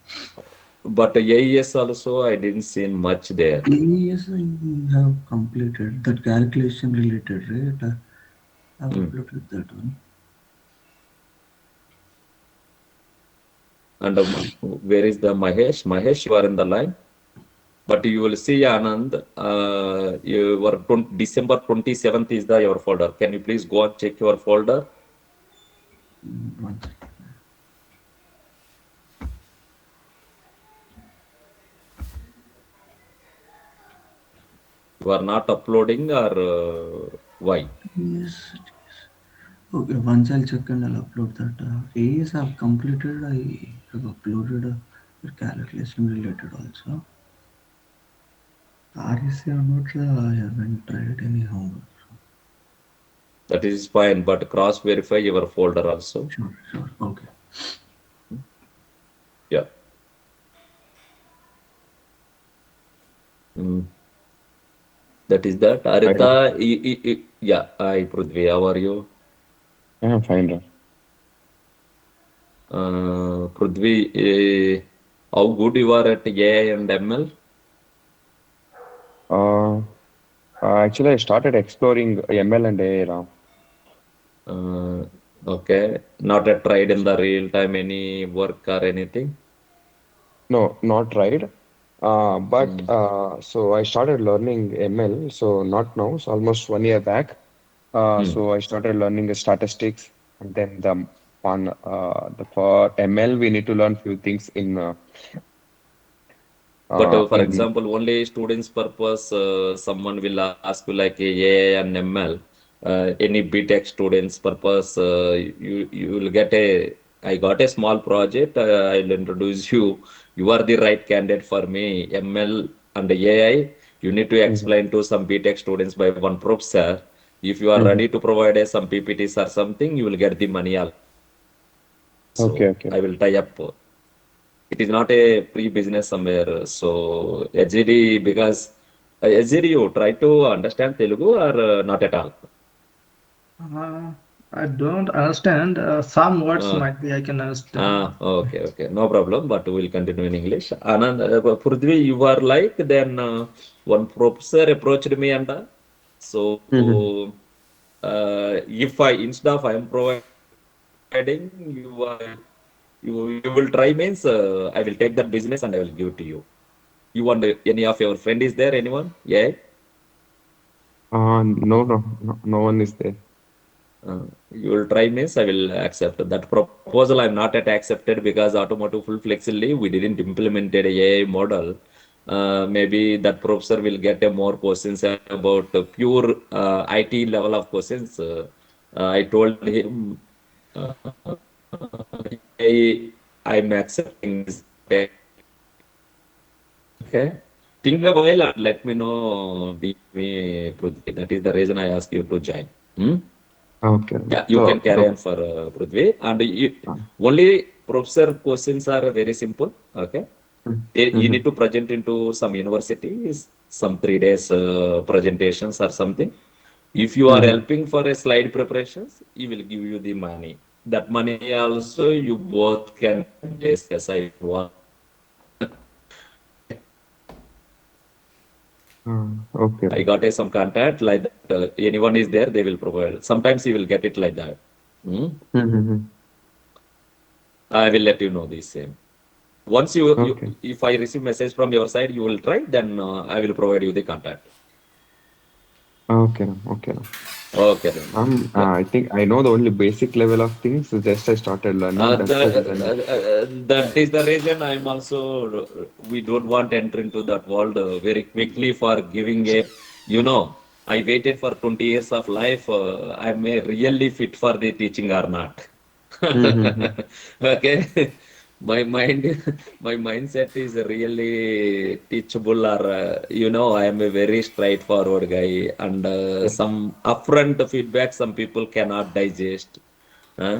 But AES also, I didn't see much there. Yes, I have completed that calculation related, right? I've uploaded that one. And where is the Mahesh? Mahesh, you are in the line. But you will see, Anand, your December 27th is your folder. Can you please go and check your folder? One second. You are not uploading, or why? Yes. Okay, once I'll check and I'll upload that. Yes, I've completed. I have uploaded the calculation related also. RSA onwards, I haven't tried anyhow. That is fine, but cross verify your folder also. Sure, sure. Okay. Yeah. That is that. Arita, yeah. Hi, Prithvi. How are you? I'm fine, Ram. Prithvi, how good you are at AI and ML? Actually, I started exploring ML and AI, Ram. Okay. Not yet tried in the real time any work or anything? No, not right. So I started learning ML. So not now, so almost 1 year back. So I started learning the statistics, and then the for ML we need to learn few things But for in example, only students purpose, someone will ask you like AI and ML. Any BTech students purpose, you will get a. I got a small project. I'll introduce you. You are the right candidate for me. ML and AI. You need to explain to some BTech students by one professor. If you are ready to provide some PPTs or something, you will get the money also. Okay, So okay. I will tie up. It is not a pre-business somewhere. So HGD, because HGD, you try to understand Telugu or not at all? Uh, I don't understand. Some words Uh, might be I can understand. okay, okay, no problem. But we'll continue in English. Anand, Prithvi, you are like then one professor approached me and so Mm-hmm. if I instead of I am providing you will try means I will take that business and I will give to you. You want any of your friend is there? Anyone? Yeah. No, no, no, no one is there. You will try means I will accept that proposal. I'm not yet accepted because automotive full flexibly we didn't implemented a AI model. Maybe that professor will get a more questions about pure IT level of questions. I told him I'm accepting this. Okay. Think a while and let me know. Me, Prithvi. That is the reason I asked you to join. Hmm? Okay. Yeah, you can So, carry so on for Prithvi. And uh, only professor questions are very simple. Okay. You mm-hmm. need to present into some universities, some 3 days presentations or something. If you are Mm-hmm. helping for a slide preparations, he will give you the money. That money also you both can discuss. I want. Okay. I got some contact like that. Anyone is there, they will provide. Sometimes you will get it like that. Hmm? Mm-hmm. I will let you know the same. Once Okay. if I receive message from your side, you will try, then I will provide you the contact. Okay. Okay. Okay then. Yeah. I think I know the only basic level of things. Just I started learning. That's the reason. That is the reason I'm also, we don't want to enter into that world very quickly for giving I waited for 20 years of life. I'm really fit for the teaching or not. Mm-hmm. Okay. My mind, my mindset is really teachable or, I am a very straightforward guy and Yeah. some upfront feedback some people cannot digest. Huh?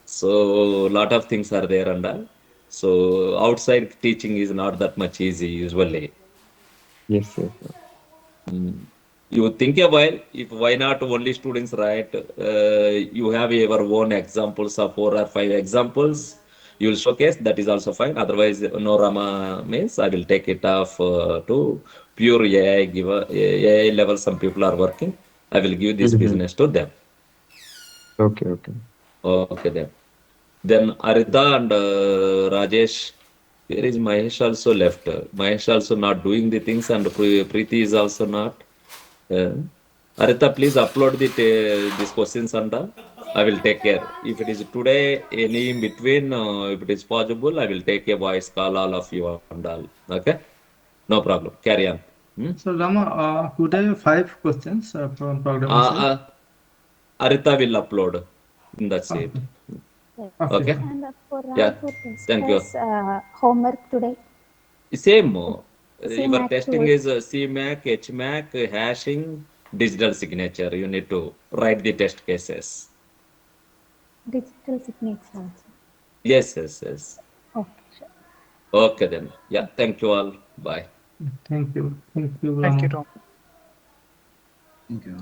So lot of things are there and all. So outside teaching is not that much easy usually. Yes. Yes. Mm. You think a while, if why not only students, right? You have your own examples of 4 or 5 examples. You will showcase, that is also fine. Otherwise, no Rama means I will take it off to pure AI giver, AI level. Some people are working. I will give this Mm-hmm. business to them. Okay. Okay. Okay, then. Then Arita and Rajesh, where is Mahesh also left? Mahesh also not doing the things and Preeti is also not. Uh, Arita, please upload these questions and I will take care. If it is today, any in between, if it is possible, I will take a voice call all of you and all. Okay? No problem. Carry on. Hmm? So Rama, today 5 questions from programming Uh, side. uh, Arita will upload in that Okay, sheet. Yes. okay, Okay? fine. And for Yeah. for test Thank you. has homework today. Same. Your CMAC testing tools, is CMAC, HMAC, hashing, digital signature. You need to write the test cases. digital signature also. Yes, yes, yes. Okay, sure. Okay then. Yeah. Thank you all. Bye. Thank you, Thank you, Rama. Tom. Thank you.